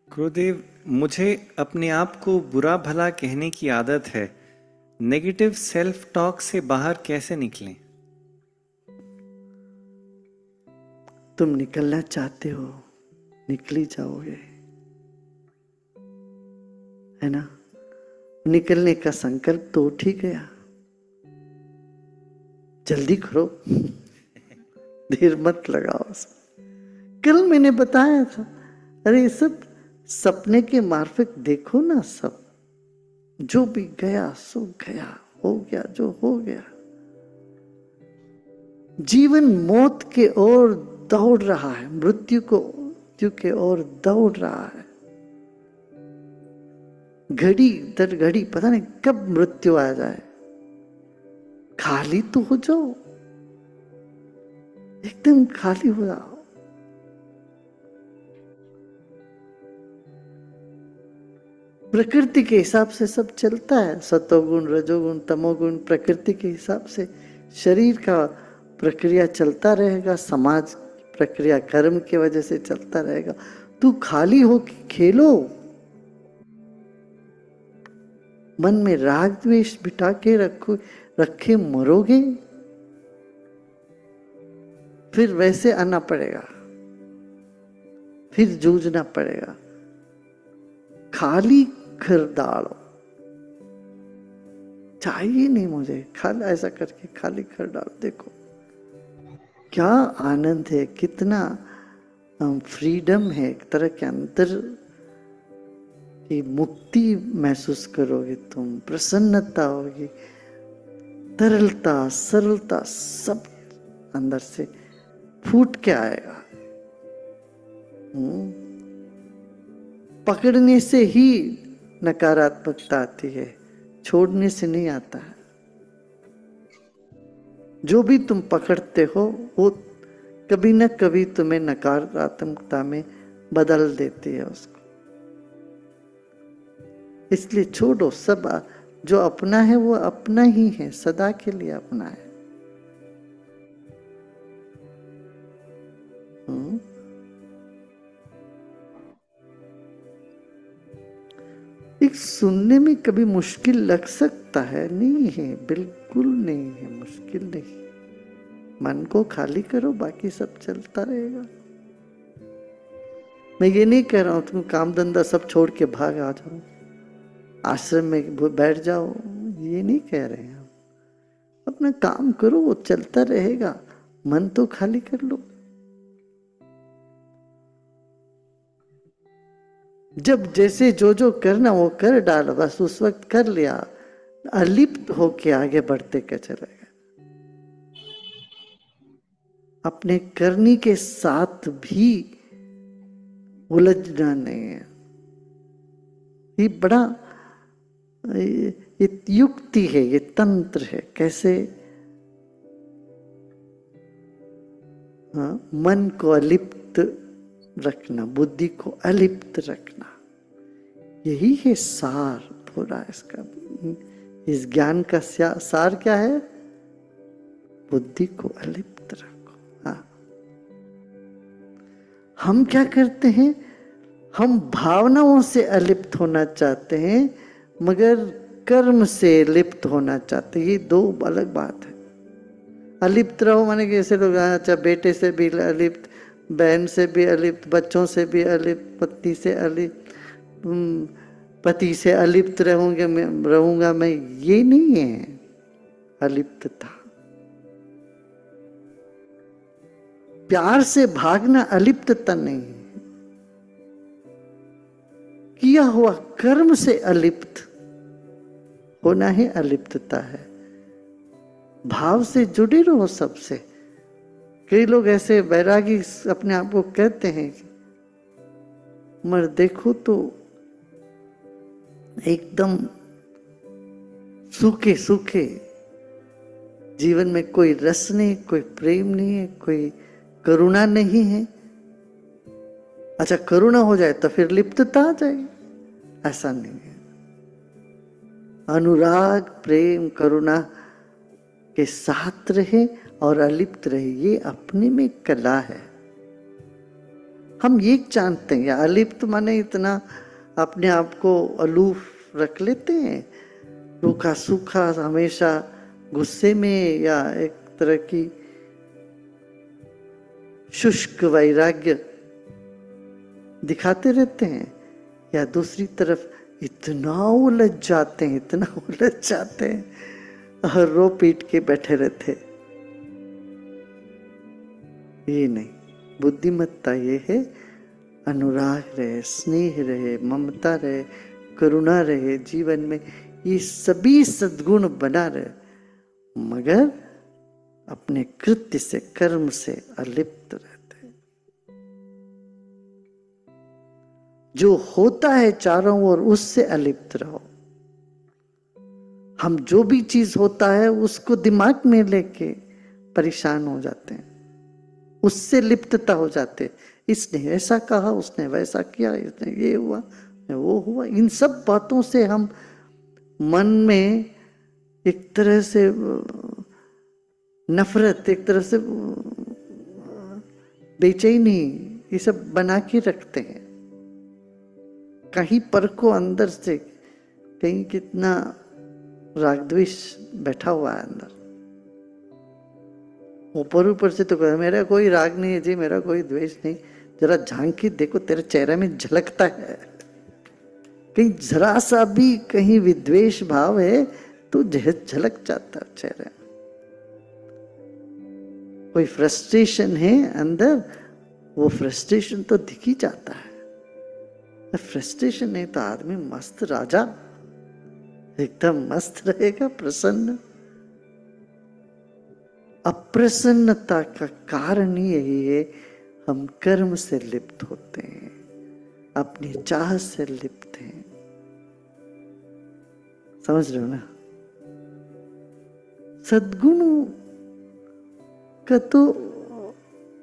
गुरुदेव, मुझे अपने आप को बुरा भला कहने की आदत है. नेगेटिव सेल्फ टॉक से बाहर कैसे निकलें? तुम निकलना चाहते हो, निकल ही जाओगे, है ना. निकलने का संकल्प तो उठ ही गया. जल्दी करो, देर मत लगाओ. कल मैंने बताया था, अरे सब सपने के मार्फत देखो ना. सब जो भी गया सो गया, हो गया जो हो गया. जीवन मौत के ओर दौड़ रहा है, मृत्यु के ओर दौड़ रहा है. घड़ी दर घड़ी पता नहीं कब मृत्यु आ जाए. खाली तो हो जाओ, एकदम खाली हो जाओ. प्रकृति के हिसाब से सब चलता है. सतोगुण, रजोगुण, तमोगुण, प्रकृति के हिसाब से शरीर का प्रक्रिया चलता रहेगा. समाज प्रक्रिया कर्म की वजह से चलता रहेगा. तू खाली हो के खेलो। मन में राग द्वेष बिठा के रखे मरोगे, फिर वैसे आना पड़ेगा, फिर जूझना पड़ेगा। खाली कर डालो, चाहिए नहीं मुझे, खाली ऐसा करके खाली कर डालो। देखो क्या आनंद है, कितना फ्रीडम है, एक तरह के अंतर की मुक्ति महसूस करोगे तुम, प्रसन्नता होगी, तरलता सरलता सब अंदर से फूट के आएगा। पकड़ने से ही नकारात्मकता आती है, छोड़ने से नहीं आता है। जो भी तुम पकड़ते हो वो कभी न कभी तुम्हें नकारात्मकता में बदल देती है उसको। इसलिए छोड़ो, सब जो अपना है वो अपना ही है, सदा के लिए अपना है। एक सुनने में कभी मुश्किल लग सकता है, नहीं है, बिल्कुल नहीं है, मुश्किल नहीं। मन को खाली करो, बाकी सब चलता रहेगा। मैं ये नहीं कह रहा हूं तुम काम धंधा सब छोड़ के भाग आ जाओ, आश्रम में बैठ जाओ, ये नहीं कह रहे हैं हम। अपना काम करो, वो चलता रहेगा, मन तो खाली कर लो। जब जैसे जो करना वो कर डालो, बस उस वक्त कर लिया, अलिप्त होके आगे बढ़ते क्या चलेगा। अपने करनी के साथ भी उलझना नहीं है। ये बड़ा ये युक्ति है, ये तंत्र है। कैसे मन को अलिप्त रखना, बुद्धि को अलिप्त रखना, यही है सार पूरा इसका। इस ज्ञान का सार क्या है? बुद्धि को अलिप्त रखो। हाँ, हम क्या करते हैं? हम भावनाओं से अलिप्त होना चाहते हैं, मगर कर्म से लिप्त होना चाहते हैं। ये दो अलग बात है। अलिप्त रहो माने कि ऐसे लोग, अच्छा बेटे से भी अलिप्त, बहन से भी अलिप्त, बच्चों से भी अलिप्त, पत्नी से अलिप्त, पति से अलिप्त रहूंगा मैं, ये नहीं है अलिप्तता। प्यार से भागना अलिप्तता नहीं है। किया हुआ कर्म से अलिप्त होना ही अलिप्तता है। भाव से जुड़े रहो सबसे। कई लोग ऐसे वैरागी अपने आप को कहते हैं, मगर देखो तो एकदम सूखे सूखे, जीवन में कोई रस नहीं, कोई प्रेम नहीं है, कोई करुणा नहीं है। अच्छा, करुणा हो जाए तो फिर लिप्तता आ जाएगी, ऐसा नहीं है। अनुराग, प्रेम, करुणा के साथ रहे और अलिप्त रहे, ये अपने में कला है। हम ये जानते हैं, या अलिप्त माने इतना अपने आप को अलूफ रख लेते हैं, रूखा सूखा, हमेशा गुस्से में, या एक तरह की शुष्क वैराग्य दिखाते रहते हैं, या दूसरी तरफ इतना उलझ जाते हैं, इतना उलझ जाते हैं और रो पीट के बैठे रहते। ये नहीं, बुद्धिमत्ता ये है, अनुराग रहे, स्नेह रहे, ममता रहे, करुणा रहे जीवन में, ये सभी सद्गुण बना रहे, मगर अपने कृत्य से, कर्म से अलिप्त रहते। जो होता है चारों ओर उससे अलिप्त रहो। हम जो भी चीज होता है उसको दिमाग में लेके परेशान हो जाते हैं, उससे लिप्तता हो जाते। इसने ऐसा कहा, उसने वैसा किया, इसने ये हुआ, वो हुआ, इन सब बातों से हम मन में एक तरह से नफरत, एक तरह से बेचैनी, ये सब बना के रखते हैं। कहीं परखो अंदर से, कहीं कितना राग द्वेष बैठा हुआ है अंदर। ऊपर ऊपर से तो कह मेरा कोई राग नहीं है जी, मेरा कोई द्वेष नहीं, जरा झांक के देखो तेरे चेहरे में झलकता है, कहीं जरा सा भी कहीं विद्वेष भाव है तो झलक जाता है चेहरे में। कोई फ्रस्ट्रेशन है अंदर, वो फ्रस्ट्रेशन तो दिख ही जाता है। फ्रस्ट्रेशन नहीं तो आदमी मस्त राजा एकदम मस्त रहेगा, प्रसन्न। अप्रसन्नता का कारण यही है, हम कर्म से लिप्त होते हैं, अपनी चाह से लिप्त हैं। समझ रहे हो ना? सद्गुणों का तो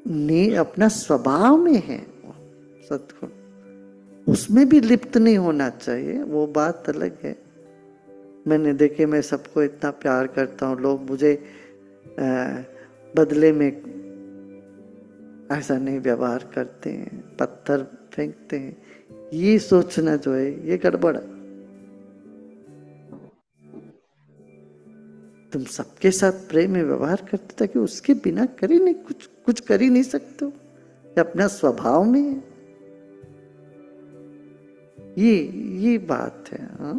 ने अपना स्वभाव में है सद्गुण, उसमें भी लिप्त नहीं होना चाहिए, वो बात अलग है। मैंने देखे, मैं सबको इतना प्यार करता हूँ, लोग मुझे बदले में ऐसा नहीं व्यवहार करते हैं, पत्थर फेंकते हैं, ये सोचना जो है ये गड़बड़ है। तुम सबके साथ प्रेम में व्यवहार करते ताकि उसके बिना कर ही नहीं, कुछ कर ही नहीं सकते हो, ये अपना स्वभाव में है। ये बात है। हाँ,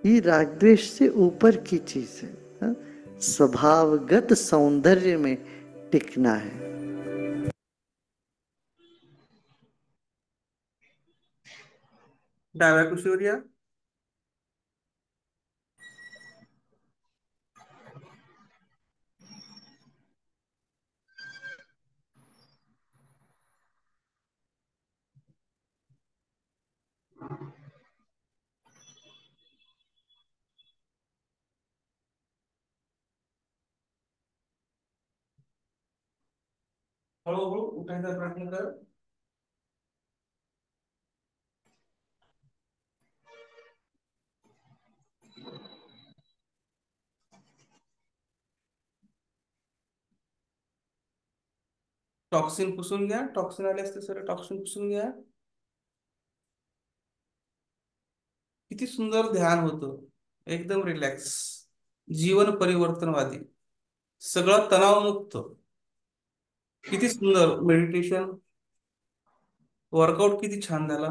ये राग द्वेष से ऊपर की चीज है। हाँ? स्वभावगत सौंदर्य में टिकना है। डाव्या कुशीवर या. हळूहळू उठायचा प्रयत्न कर. टॉक्सिन पुसून घ्या. टॉक्सिन आले असते सर, टॉक्सिन पुसून घ्या. किती सुंदर ध्यान होतं, एकदम रिलॅक्स, जीवन परिवर्तनवादी, सगळं तणावमुक्त. किती सुंदर मेडिटेशन, वर्कआउट किती छान झाला.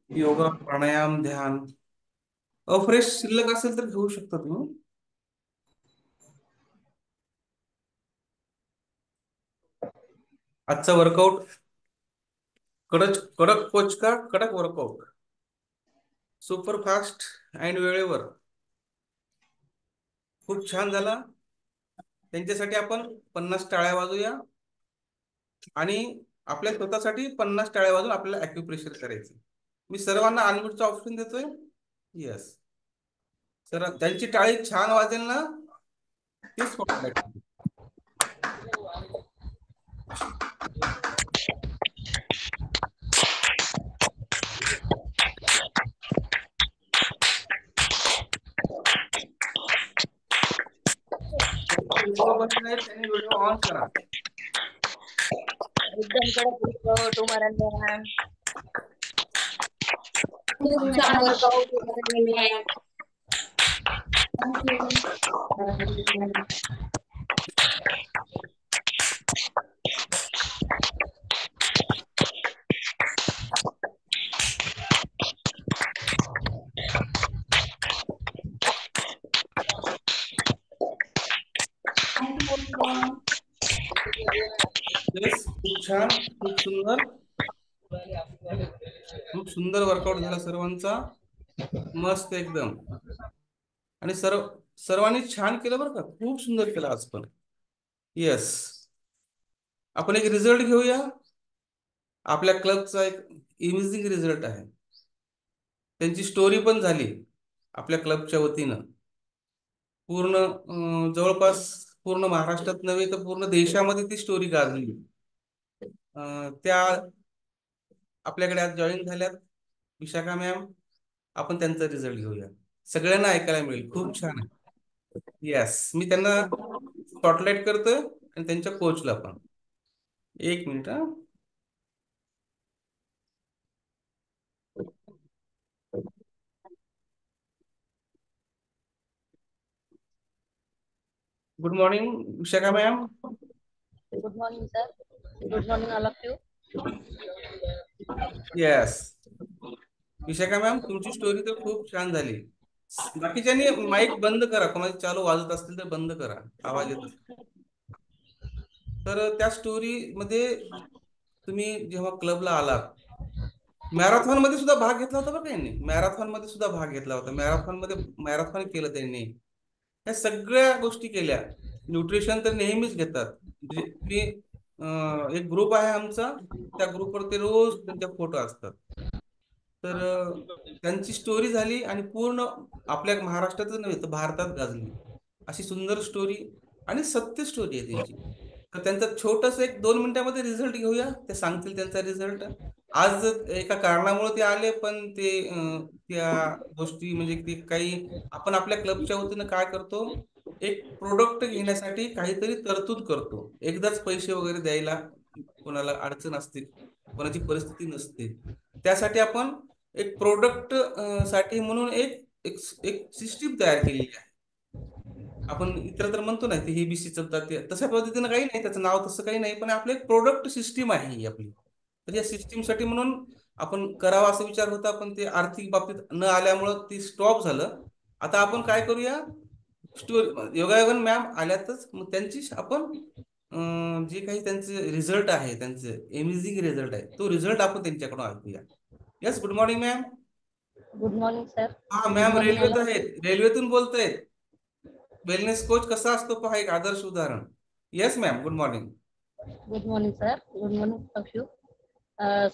योगा, प्राणायाम, ध्यान. फ्रेश शिल्लक असेल तर घेऊ शकता तुम्ही. आजचा वर्कआउट कडक कडक कोच का कडक वर्कआउट, सुपर फास्ट अँड वेळेवर, खूप छान झाला. त्यांच्यासाठी आपण 50 टाळ्या वाजूया आणि आपल्या स्वतःसाठी 50 टाळ्या वाजून आपल्याला ॲक्युप्रेशर करायचे. मी सर्वांना अनम्यूटचा ऑप्शन देतोय. यस सर, त्यांची टाळी छान वाजेल ना ते स्पॉटलाइट. त्यांनी व्हिडिओ ऑन करा. एकदम कडक workout तुम्हारा ध्यान. खूप छान वर्कआउट केलेलं आहे. खूप छान, खूप सुंदर, खूप सुंदर वर्कआउट झाला सर्वांचा, मस्त एकदम. आणि सर्वांनी छान केलं बरं का, खूप सुंदर केलं आज पण. येस, आपण एक रिझल्ट घेऊया. आपल्या क्लबचा एक इमेजिंग रिझल्ट आहे, त्यांची स्टोरी पण झाली आपल्या क्लबच्या वतीनं. पूर्ण जवळपास पूर्ण महाराष्ट्रात नव्हे तर पूर्ण देशामध्ये ती स्टोरी गाजली. त्या आपल्याकडे आज जॉईन झाल्यात विशाखा मॅम. आपण त्यांचा रिझल्ट घेऊया, सगळ्यांना ऐकायला मिळेल. खूप छान आहे. येस, मी त्यांना स्पॉटलाइट करतोय आणि त्यांच्या कोचला पण. एक minute. Good morning Vishakha ma'am. Good morning, sir. Good morning, all of you. Yes Vishakha ma'am, तुमची स्टोरी तर खूप छान झाली. बाकीच्यांनी माईक बंद करा, कोणाचे चालू वाजत असतील तर बंद करा, आवाज येत असेल तर. त्या स्टोरी मध्ये तुम्ही जेव्हा क्लबला आलात, मॅरेथॉन मध्ये सुद्धा भाग घेतला होता बरं. त्यांनी मॅरेथॉन मध्ये सुद्धा भाग घेतला होता. मॅरेथॉन केलं त्यांनी. या सगळ्या गोष्टी केल्या. न्यूट्रिशन तर नेहमीच घेतात. तुम्ही एक ग्रुप आहे आमचा, त्या ग्रुपवर ते रोज त्यांचे फोटो असतात. तर त्यांची स्टोरी झाली आणि पूर्ण आपल्या महाराष्ट्रातच नव्हे तर भारतात गाजली. अशी सुंदर स्टोरी आणि सत्य स्टोरी आहे त्यांची. तर त्यांचा छोटस एक 2 मिनिटांमध्ये रिझल्ट घेऊया. ते सांगतील त्यांचा रिझल्ट. आज एका कारणामुळे ते आले, पण ते त्या गोष्टी म्हणजे ते काही आपण आपल्या क्लबच्या वतीनं काय करतो, एक प्रोडक्ट घेण्यासाठी काहीतरी तरतूद करतो. एकदाच पैसे वगैरे द्यायला कोणाला अडचण असते, कोणाची परिस्थिती नसते, त्यासाठी आपण एक प्रोडक्ट साठी म्हणून एक एक एक सिस्टीम तयार केलेली आहे. आपण इतर तर म्हणतो ना, ते हेबीसी चालतात, तशा पद्धतीनं काही नाही, त्याचं नाव तसं काही नाही, पण आपलं एक प्रोडक्ट सिस्टीम आहे ही आपली. तर या सिस्टीमसाठी म्हणून आपण करावा असा विचार होता, पण ते आर्थिक बाबतीत न आल्यामुळं ती स्टॉप झालं. आता आपण काय करूया, योगायोगन मॅम आल्यातच, मग त्यांची आपण जे काही त्यांचे रिझल्ट आहे, त्यांचे अमेझिंग रिझल्ट आहे, तो रिझल्ट आपण त्यांच्याकडून ऐकूया. Yes, good morning ma'am. Good morning, sir. हा Good मॅम, morning, रेल्वेत all of you. आहेत, रेल्वेतून बोलतायत. वेलनेस कोच कसा असतो पहा, एक आदर्श उदाहरण. Yes ma'am, good morning. Good morning, sir. Good morning, all of you.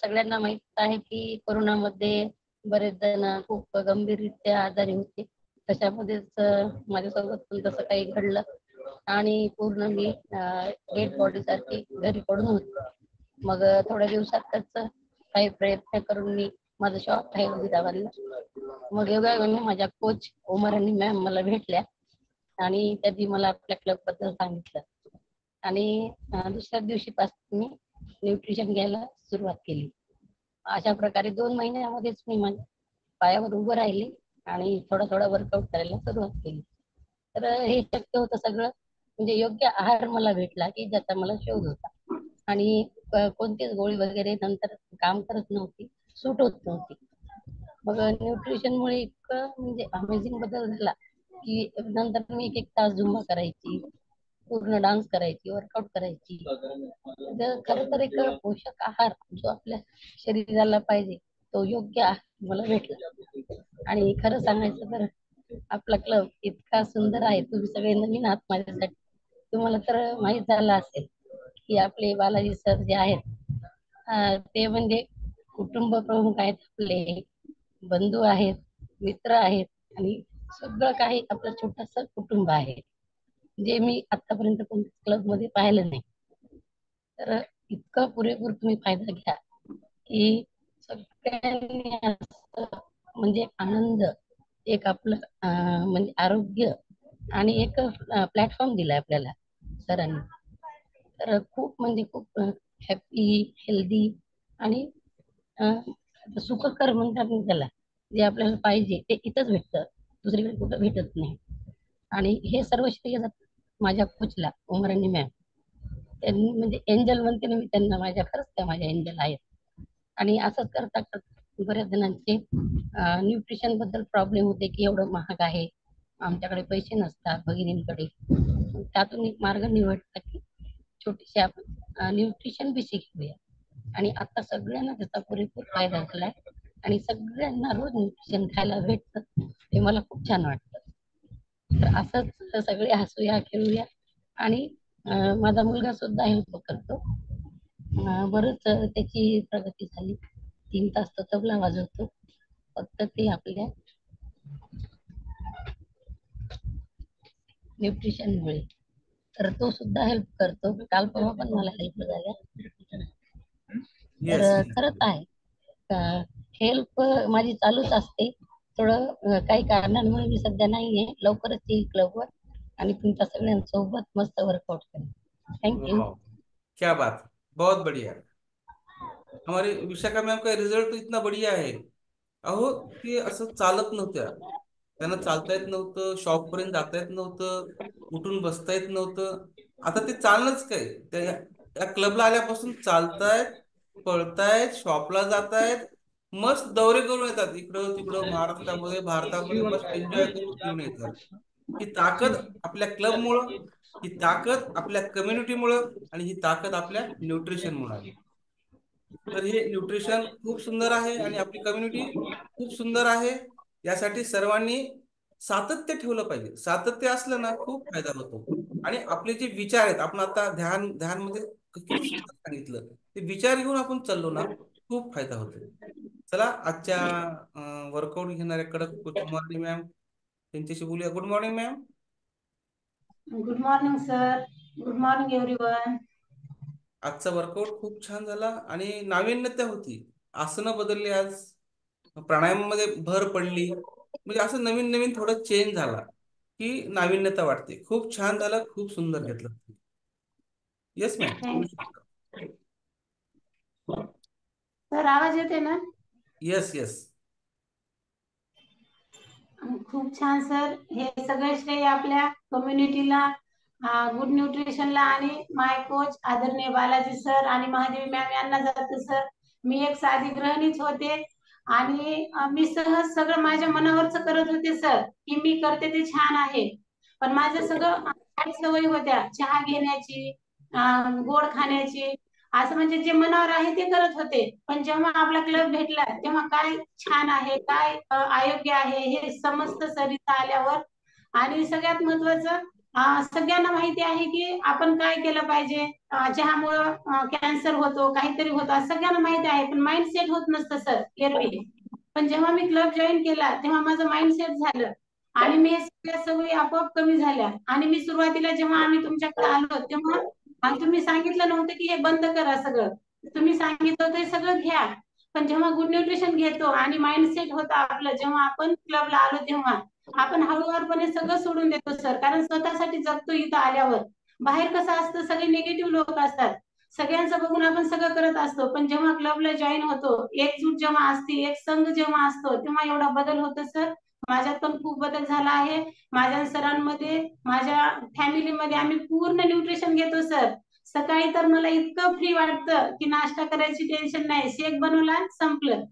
सगळ्यांना माहित आहे की कोरोनामध्ये बरेच जण खूप गंभीररित्या आजारी होते. त्याच्यामध्येच माझ्यासोबत पण तसं काही घडलं आणि पूर्ण मी डेड बॉडी सारखी घरी पडून होते. मग थोड्या दिवसातच काही प्रयत्न करून मी माझं शॉप आहे वजिराबादला. मग योगायोगाने माझ्या कोच उमर आणि मॅम मला भेटल्या आणि त्यांनी मला आपल्या क्लब बद्दल सांगितलं आणि दुसऱ्या दिवशीपासून मी न्यूट्रिशन घ्यायला सुरुवात केली. अशा प्रकारे 2 महिन्यामध्येच मी माझ्या पायावर उभं राहिले आणि थोडा वर्कआउट करायला सुरुवात केली. तर हे शक्य होतं सगळं म्हणजे योग्य आहार मला भेटला की ज्याचा मला शोध होता आणि कोणतीच गोळी वगैरे नंतर काम करत नव्हती, सूट होत नव्हती. मग न्यूट्रिशनमुळे इतकं म्हणजे अमेझिंग बदल झाला की नंतर मी 1 तास झुंबा करायची, पूर्ण डान्स करायची, वर्कआउट करायची. खरं तर एक पोषक आहार जो आपल्या शरीराला पाहिजे तो योग्य आहार मला भेटला. आणि खरं सांगायचं तर आपला क्लब इतका सुंदर आहे. तुम्ही सगळे नवीन आहात माझ्यासाठी. तुम्हाला तर माहित झालं असेल की आपले बालाजी सर जे आहेत ते म्हणजे कुटुंब प्रमुख आहेत, आपले बंधू आहेत, मित्र आहेत आणि सगळं काही आपलं छोटंसं कुटुंब आहे, जे मी आतापर्यंत कोणत्याच क्लबमध्ये पाहिलं नाही. तर इतकं पुरेपूर तुम्ही फायदा घ्या की सगळ्यांनी असं म्हणजे आनंद, एक आपलं म्हणजे आरोग्य आणि एक प्लॅटफॉर्म दिलाय आपल्याला सरांनी. तर खूप म्हणजे खूप हॅपी, हेल्दी आणि सुखकर म्हणतात ना त्याला, जे आपल्याला पाहिजे ते इथंच भेटतं, दुसरीकडे कुठं भेटत नाही. आणि हे सर्व श्रेय जातं माझ्या कोचला उमर आणि मॅम. त्यांनी म्हणजे एंजल म्हणते ना मी त्यांना, माझ्या खरंच त्या माझ्या एंजल आहेत. आणि असंच करता करता बऱ्याच जणांचे न्यूट्रिशन बद्दल प्रॉब्लेम होते की एवढं महाग आहे, आमच्याकडे पैसे नसतात भगिनींकडे. त्यातून एक मार्ग निवडला की छोटीशी आपण न्यूट्रिशन बी शिकूया. आणि आता सगळ्यांना त्याचा पुरेपूर फायदा झालाय आणि सगळ्यांना रोज न्यूट्रिशन खायला भेटतं, हे मला खूप छान वाटतं. तर असंच सगळे हसूया, खेळूया. आणि माझा मुलगा सुद्धा हेल्प करतो. बरंच त्याची प्रगती झाली. 3 तास तो तबला वाजवतो, फक्त ते आपल्या न्यूट्रिशनमुळे. तर तो सुद्धा हेल्प करतो. काल परवा पण मला हेल्प झाल्या. तर खरंच आहे हेल्प माझी चालूच असते. थोडं काही कारणांमुळे मी सध्या नाहीये, लवकरच येईल क्लबवर आणि तुमच्या सगळ्यांसोबत मस्त वर्कआउट करेन. थँक्यू. क्या बात, बहुत बढ़िया. हमारे विशाखा मैम का रिजल्ट तो इतना बढ़िया है. अहो ते असं चालत नव्हत्या, त्यांना चालता येत नव्हतं, शॉप पर्यंत जाता येत नव्हतं, उठून बसता येत नव्हतं. आता ते चालणंच काय, त्या या क्लबला आल्यापासून चालतायत, पळतायत, शॉपला जातायत, मस्त दौरे करून येतात इकडं तिकडं महाराष्ट्रामध्ये, भारतामध्ये, मस्त एन्जॉय करून घेऊन येतात. ही ताकद आपल्या क्लबमुळं, ही ताकद आपल्या कम्युनिटीमुळं, आणि ही ताकद आपल्या न्यूट्रिशनमुळे आहे. तर हे न्यूट्रिशन खूप सुंदर आहे आणि आपली कम्युनिटी खूप सुंदर आहे. यासाठी सर्वांनी सातत्य ठेवलं पाहिजे. सातत्य असलं ना खूप फायदा होतो. आणि आपले जे विचार आहेत, आपण आता ध्यान मध्ये किती सुंदर सांगितलं, ते विचार घेऊन आपण चाललो ना खूप फायदा होतो. चला, आजच्या वर्कआउट घेणाऱ्या कडक कुमारी मॅम त्यांच्याशी बोलूया. Good morning ma'am. Good morning sir. Good morning everyone. आजचा वर्कआउट खूप छान झाला आणि नाविन्यता होती. आसनं बदलली, आज प्राणायामामध्ये भर पडली, म्हणजे असं नवीन नवीन थोडं चेंज झाला की नाविन्यता वाटते. खूप छान झालं, खूप सुंदर घेतलं. Yes ma'am. सर आवाज येते ना? Yes yes. खूप छान सर. हे सगळे श्रेय आपल्या कम्युनिटीला, गुड न्यूट्रिशनला आणि माय कोच आदरणीय बालाजी सर आणि महादेवी मॅम यांना जाते सर. मी एक साधी गृहिणीच होते आणि मी सहज सगळं माझ्या मनावरच करत होते सर, की मी करते ते छान आहे. पण माझं सगळं सवयी होत्या, चहा घेण्याची, गोड खाण्याची, असं म्हणजे जे मनावर आहे ते करत होते. पण जेव्हा आपला क्लब भेटला तेव्हा काय छान आहे, काय अयोग्य आहे हे समजतं सर इथं आल्यावर. आणि सगळ्यात महत्वाचं, सगळ्यांना माहिती आहे की आपण काय केलं पाहिजे. चहामुळं कॅन्सर होतो, काहीतरी होतं, असं सगळ्यांना माहिती आहे. पण माइंड सेट होत नसतं सर एरवी. पण जेव्हा मी क्लब जॉईन केला तेव्हा माझं माइंड सेट झालं आणि मी हे सगळ्या सवयी आपोआप कमी झाल्या. आणि मी सुरुवातीला जेव्हा आम्ही तुमच्याकडे आलो तेव्हा तुम्ही सांगितलं नव्हतं की हे बंद करा सगळं, तुम्ही सांगितलं होतं हे सगळं घ्या. पण जेव्हा गुड न्यूट्रिशन घेतो आणि माइंडसेट होतं आपलं, जेव्हा आपण क्लबला आलो तेव्हा आपण हळूवारपणे सगळं सोडून देतो सर. कारण स्वतःसाठी जगतो इथं आल्यावर. बाहेर कसं असतं, सगळे निगेटिव्ह लोक असतात, सगळ्यांचं बघून आपण सगळं करत असतो. पण जेव्हा क्लबला जॉईन होतो, एकजूट जेव्हा असते, एक संघ जेव्हा असतो, तेव्हा एवढा बदल होतो सर. माझ्यात पण खूप बदल झाला आहे. माझ्या सरांमध्ये, माझ्या फॅमिलीमध्ये आम्ही पूर्ण न्यूट्रिशन घेतो सर. सकाळी तर मला इतकं फ्री वाटतं की नाश्ता करायची टेन्शन नाही, शेक बनवला संपलं.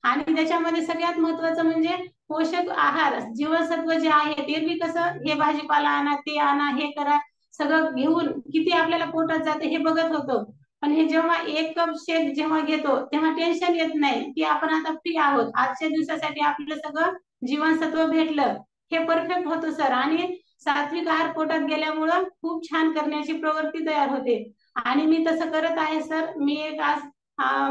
आणि त्याच्यामध्ये सगळ्यात महत्वाचं म्हणजे पोषक आहार, जीवनसत्व जे आहे ते बी कसं, हे भाजीपाला आणा, ते आणा, हे करा, सगळं घेऊन किती आपल्याला पोटात जाते हे बघत होतो. पण हे जेव्हा एक कप शेक जेव्हा घेतो तेव्हा टेन्शन येत नाही की आपण आता फ्री आहोत, आजच्या दिवसासाठी आपलं सगळं जीवनसत्व भेटलं, हे परफेक्ट होतं सर. आणि सात्विक आहार पोटात गेल्यामुळं खूप छान करण्याची प्रवृत्ती तयार होते. आणि मी तसं करत आहे सर. मी एक आज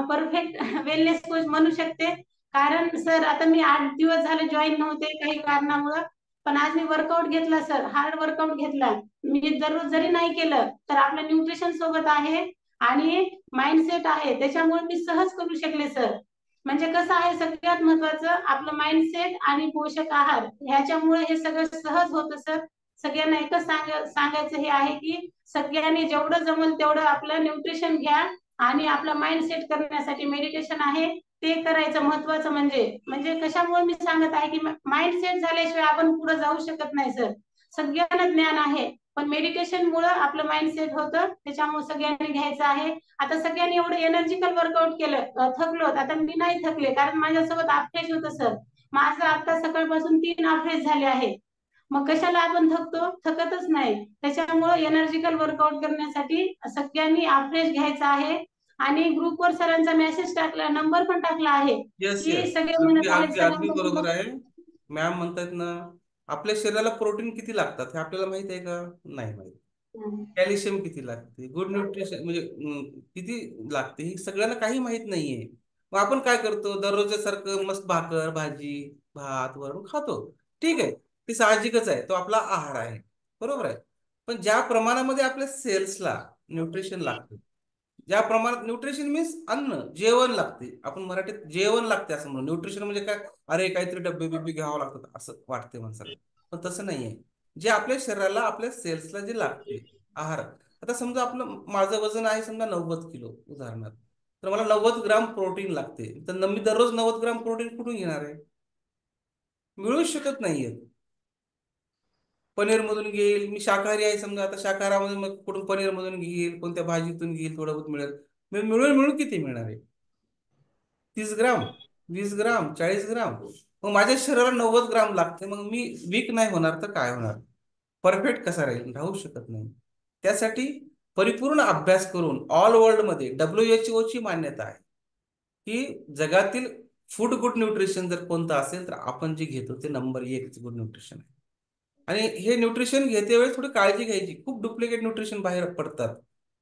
परफेक्ट वेलनेस कोच म्हणू शकते. कारण सर आता मी 8 दिवस झाले जॉईन नव्हते काही कारणामुळं, पण आज मी वर्कआउट घेतला सर, हार्ड वर्कआउट घेतला. मी दररोज जरी नाही केलं तर आपलं न्यूट्रिशन सोबत आहे आणि माइंडसेट आहे, त्याच्यामुळे मी सहज करू शकले सर. म्हणजे कसं आहे, सगळ्यात महत्वाचं आपलं माइंडसेट आणि पोषक आहार, ह्याच्यामुळे हे सगळं सहज होतं सर. सगळ्यांना एकच सांगायचं हे आहे की सगळ्यांनी जेवढं जमल तेवढं आपलं न्यूट्रिशन घ्या आणि आपला माइंड सेट करण्यासाठी मेडिटेशन आहे ते करायचं. महत्वाचं म्हणजे कशामुळे मी सांगत आहे की माइंड सेट झाल्याशिवाय आपण पुढे जाऊ शकत नाही सर. सगळ्यांना ज्ञान आहे, पण मेडिटेशन मुळे आपलं माइंड सेट होतं, त्याच्यामुळे सगळ्यांनी घ्यायचं आहे. आता सगळ्यांनी एवढं एनर्जिकल वर्कआउट केलं, थकलो, आता मी नाही थकले कारण माझ्यासोबत अफ्रेश होतं सर. माझं आता सकाळपासून 3 अफ्रेश झाले आहे. मग कशाला आपण थकतो, थकतच नाही. त्याच्यामुळे एनर्जिकल वर्कआउट करण्यासाठी सगळ्यांनी अफ्रेश घ्यायचा आहे. आणि ग्रुपवर सरांचा मेसेज टाकला, नंबर पण टाकला आहे येस की येस, सगळे अगदी म्हणत आहेत अगदी अगदी बरोबर सरांचा. आहे. मॅम म्हणतात ना, आपल्या शरीराला प्रोटीन किती लागतात हे आपल्याला माहित आहे का? नाही माहित. कॅल्शियम किती लागते, गुड न्यूट्रिशन म्हणजे किती लागते, हे सगळ्यांना काही माहित नाहीये. मग आपण काय करतो, दररोजच्या सारखं मस्त भाकर भाजी भात वरून खातो. ठीक आहे, ते साहजिकच आहे, तो आपला आहार आहे, बरोबर आहे. पण ज्या प्रमाणामध्ये आपल्या सेल्सला न्यूट्रिशन लागतं, ज्या प्रमाणात न्यूट्रिशन मीन्स अन्न जेवण लागते, आपण मराठीत जेवण लागते असं म्हणून. न्यूट्रिशन म्हणजे काय, अरे काहीतरी डब्बे बिब्बे घ्यावं लागतात असं वाटते माणसाला, पण तसं नाहीये. जे आपल्या शरीराला आपल्या सेल्सला जे लागते आहार. आता समजा आपलं, माझं वजन आहे समजा 90 किलो उदाहरणार्थ, तर मला 90 ग्राम प्रोटीन लागते. तर मी दररोज 90 ग्राम प्रोटीन कुठून घेणार आहे? मिळूच शकत नाहीये. पनीर मधून घेईल मी, शाकाहारी आहे समजा, आता शाकाहारामध्ये मग कुठून पनीर मधून घेईल, कोणत्या भाजीतून घेईल, थोडं बहुत मिळेल. मिळून मिळून किती मिळणार आहे? 30 ग्राम, 20 ग्राम, 40 ग्राम. मग माझ्या शरीराला 90 ग्राम लागते. मग मी वीक नाही होणार तर काय होणार? परफेक्ट कसा राहील? राहू शकत नाही. त्यासाठी परिपूर्ण अभ्यास करून ऑल वर्ल्ड मध्ये WHO ची मान्यता आहे की जगातील फूड गुड न्यूट्रिशन जर कोणतं असेल तर आपण जे घेतो ते नंबर 1 गुड न्यूट्रिशन आहे. आणि हे न्यूट्रिशन घेते वेळेस थोडी काळजी घ्यायची. खूप डुप्लिकेट न्यूट्रिशन बाहेर पडतात.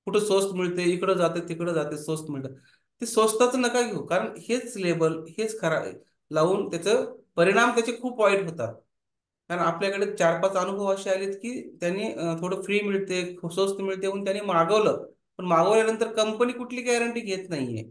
कुठं स्वस्त मिळते, इकडं जाते तिकडं जाते, स्वस्त मिळतं. ते स्वस्ताचं नका घेऊ, कारण हेच लेबल हेच खरा लावून त्याचं परिणाम त्याचे खूप वाईट होतात. कारण आपल्याकडे 4-5 अनुभव असे आलेत की त्यांनी थोडं फ्री मिळते, खूप स्वस्त मिळते म्हणून त्यांनी मागवलं. पण मागवल्यानंतर कंपनी कुठली गॅरंटी घेत नाहीये.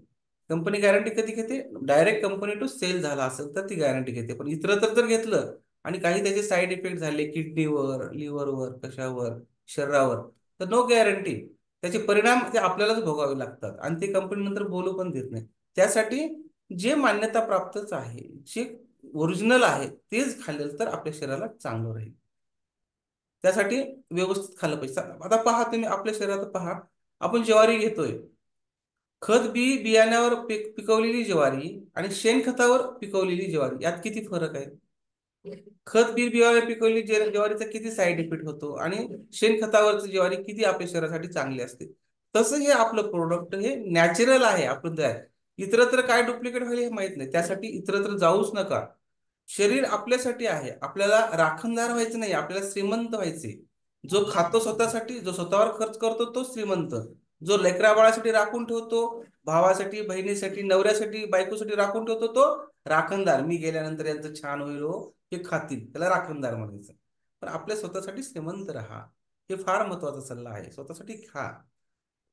कंपनी गॅरंटी कधी घेते? डायरेक्ट कंपनी टू सेल झाला असेल तर ती गॅरंटी घेते. पण इतरत्र जर घेतलं आणि काही त्याचे साईड इफेक्ट झाले किडनीवर, लिव्हरवर, कशावर, शरीरावर, तर नो गॅरंटी. त्याचे परिणाम ते आपल्यालाच भोगावे लागतात आणि ते कंपनी नंतर बोलू पण देत नाही. त्यासाठी जे मान्यता प्राप्तच आहे, जे ओरिजिनल आहे तेच खाल्लं तर आपल्या शरीराला चांगलं राहील. त्यासाठी व्यवस्थित खाल्लं पाहिजे. आता पहा तुम्ही आपल्या शरीरात पहा, आपण ज्वारी घेतोय, खत बियाण्यावर पिकवलेली ज्वारी आणि शेणखतावर पिकवलेली ज्वारी यात किती फरक आहे? खत बियाणे पिकवलेली ज्वारीचा किती साईड इफेक्ट होतो आणि शेणखतावरची ज्वारी किती आपल्या शरीरासाठी चांगली असते. तसं हे आपलं प्रोडक्ट हे नॅचरल आहे आपण तयार. इतरत्र काय डुप्लिकेट होईल हे माहित नाही. त्यासाठी इतरत्र जाऊच नका. शरीर आपल्यासाठी आहे. आपल्याला राखणदार व्हायचं नाही, आपल्याला श्रीमंत व्हायचे. जो खातो स्वतःसाठी, जो स्वतःवर खर्च करतो तो श्रीमंत. जो लेकरा बाळासाठी राखून ठेवतो, भावासाठी, बहिणीसाठी, नवऱ्यासाठी, बायकोसाठी राखून ठेवतो तो राखणदार. मी गेल्यानंतर यांचं छान होईल हो, हे खातील, त्याला राखणदार म्हणायचं. पण आपल्या स्वतःसाठी श्रीमंत राहा. हे फार महत्वाचा सल्ला आहे. स्वतःसाठी खा,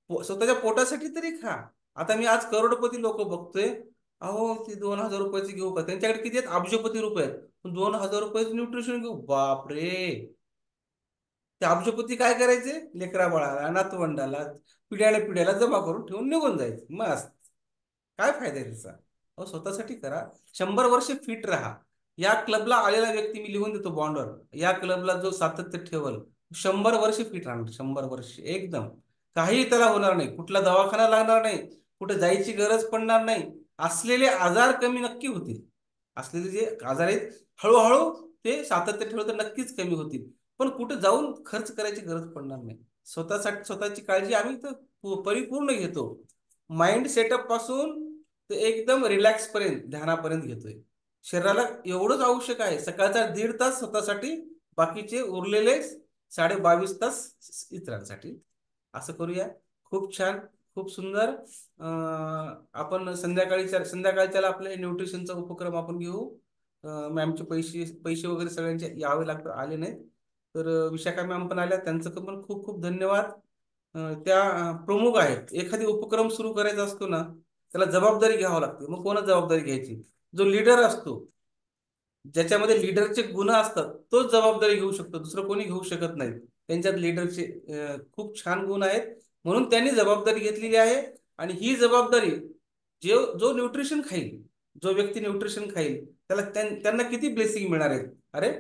स्वतःच्या पोटासाठी तरी खा. आता मी आज करोडपती लोक बघतोय, अहो ते 2,000 रुपयाचे घेऊ का? त्यांच्याकडे किती आहेत? अब्जपती रुपये आहेत. 2,000 रुपयाचं न्यूट्रिशन घेऊ? बापरे. ते अब्जपती काय करायचे? लेकरा बाळाला, नातवंडाला, पिढ्याला जमा करून ठेवून निघून जायचे. मस्त. काय फायदा आहे त्याचा? अहो स्वतःसाठी करा. 100 वर्ष फिट राहा. या क्लबला आलेला व्यक्ती मी लिहून देतो बॉन्डवर, या क्लबला जो सातत्य ठेवल 100 वर्ष फिट राहणार. 100 वर्ष एकदम काही त्याला होणार नाही, कुठला दवाखाना लागणार नाही, कुठे जायची गरज पडणार नाही. असलेले आजार कमी नक्की होतील. असलेले जे आजार आहेत हळूहळू ते सातत्य ठेवलं तर नक्कीच कमी होतील. पण कुठे जाऊन खर्च करायची गरज पडणार नाही. स्वतःसाठी स्वतःची काळजी आम्ही तर परिपूर्ण घेतो. माइंड सेटअप पासून ते एकदम रिलॅक्स पर्यंत, ध्यानापर्यंत घेतोय. शरीराला एवढंच आवश्यक आहे. सकाळचा 1.5 तास स्वतःसाठी, बाकीचे उरलेले 22.5 तास इतरांसाठी. असं करूया. खूप छान, खूप सुंदर. आपण संध्याकाळच्याला आपल्या न्यूट्रिशनचा उपक्रम आपण घेऊ. मॅमचे पैसे वगैरे सगळ्यांचे यावे लागतात, आले नाहीत तर विशाखा मॅम पण आल्या, त्यांचं पण खूप खूप धन्यवाद. त्या प्रमुख आहेत. एखादी उपक्रम सुरू करायचा असतो ना, त्याला जबाबदारी घ्यावी लागते. मग कोणाच जबाबदारी घ्यायची? जो लीडर असतो, ज्याच्यामध्ये लीडरचे गुण असतात, तोच जबाबदारी घेऊ शकतो. दुसरं कोणी घेऊ शकत नाही. त्यांच्यात लीडरचे खूप छान गुण आहेत म्हणून त्यांनी जबाबदारी घेतलेली आहे. आणि ही जबाबदारी जो न्यूट्रिशन खाईल, जो व्यक्ती न्यूट्रिशन खाईल त्यांना किती ब्लेसिंग मिळणार आहेत. अरे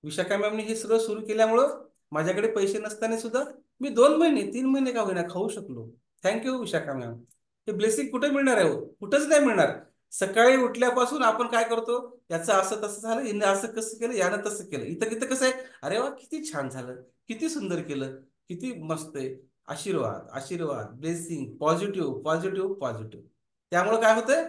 विशाखा मॅमने हे सगळं सुरू केल्यामुळं माझ्याकडे पैसे नसताना सुद्धा मी 2 महिने 3 महिने का होईना खाऊ शकलो. Thank you Vishakha ma'am. हे ब्लेसिंग कुठे मिळणार आहे? कुठंच नाही मिळणार. सकाळी उठल्यापासून आपण काय करतो, याचं असं तसं झालं, हिने असं कसं केलं, यानं तसं केलं, इथं कसं आहे, अरे वा किती छान झालं, किती सुंदर केलं, किती मस्त आहे. आशीर्वाद आशीर्वाद, ब्लेसिंग, पॉझिटिव्ह पॉझिटिव्ह पॉझिटिव्ह. त्यामुळे काय होतंय,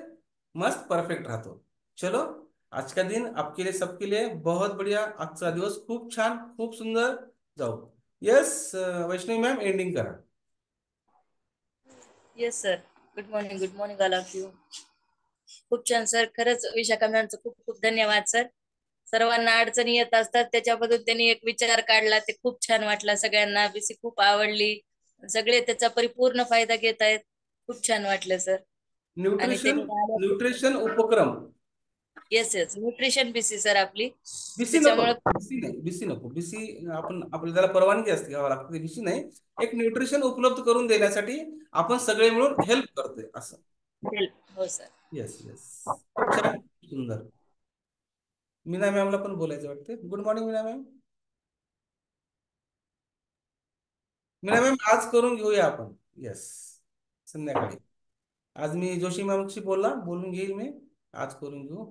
मस्त परफेक्ट राहतो. चलो, आज का दिन आपके लिए सबके लिए बहुत बढ़िया. आजचा दिवस खूप छान, खूप सुंदर जाऊ. येस वैष्णवी मॅम, एंडिंग करा. Yes sir. Good morning all of you. खूप छान सर. खरंच विशाखा मॅमचं खूप खूप धन्यवाद सर. सर्वांना अडचणी येत असतात, त्याच्याबद्दल त्यांनी एक विचार काढला, ते खूप छान वाटला. सगळ्यांना बीसी खूप आवडली, सगळे त्याचा परिपूर्ण फायदा घेत आहेत. खूप छान वाटलं सर. न्यूट्रिशन उपक्रम. येस न्यूट्रिशन बीसी सर आपली. बीसी नको. बीसी आपण आपल्याला त्याला परवानगी असते, घ्यावं लागते. बीसी नाही, एक न्यूट्रिशन उपलब्ध करून देण्यासाठी आपण सगळे मिळून हेल्प करतोय असं. हो सर. येस. खूप छान, सुंदर. मीना मॅमला पण बोलायचं वाटते. Good morning Meena ma'am. Meena ma'am आज करून घेऊया आपण. येस, संध्याकाळी. आज मी जोशी मॅमशी बोलून घेईल मी. आज करून घेऊ.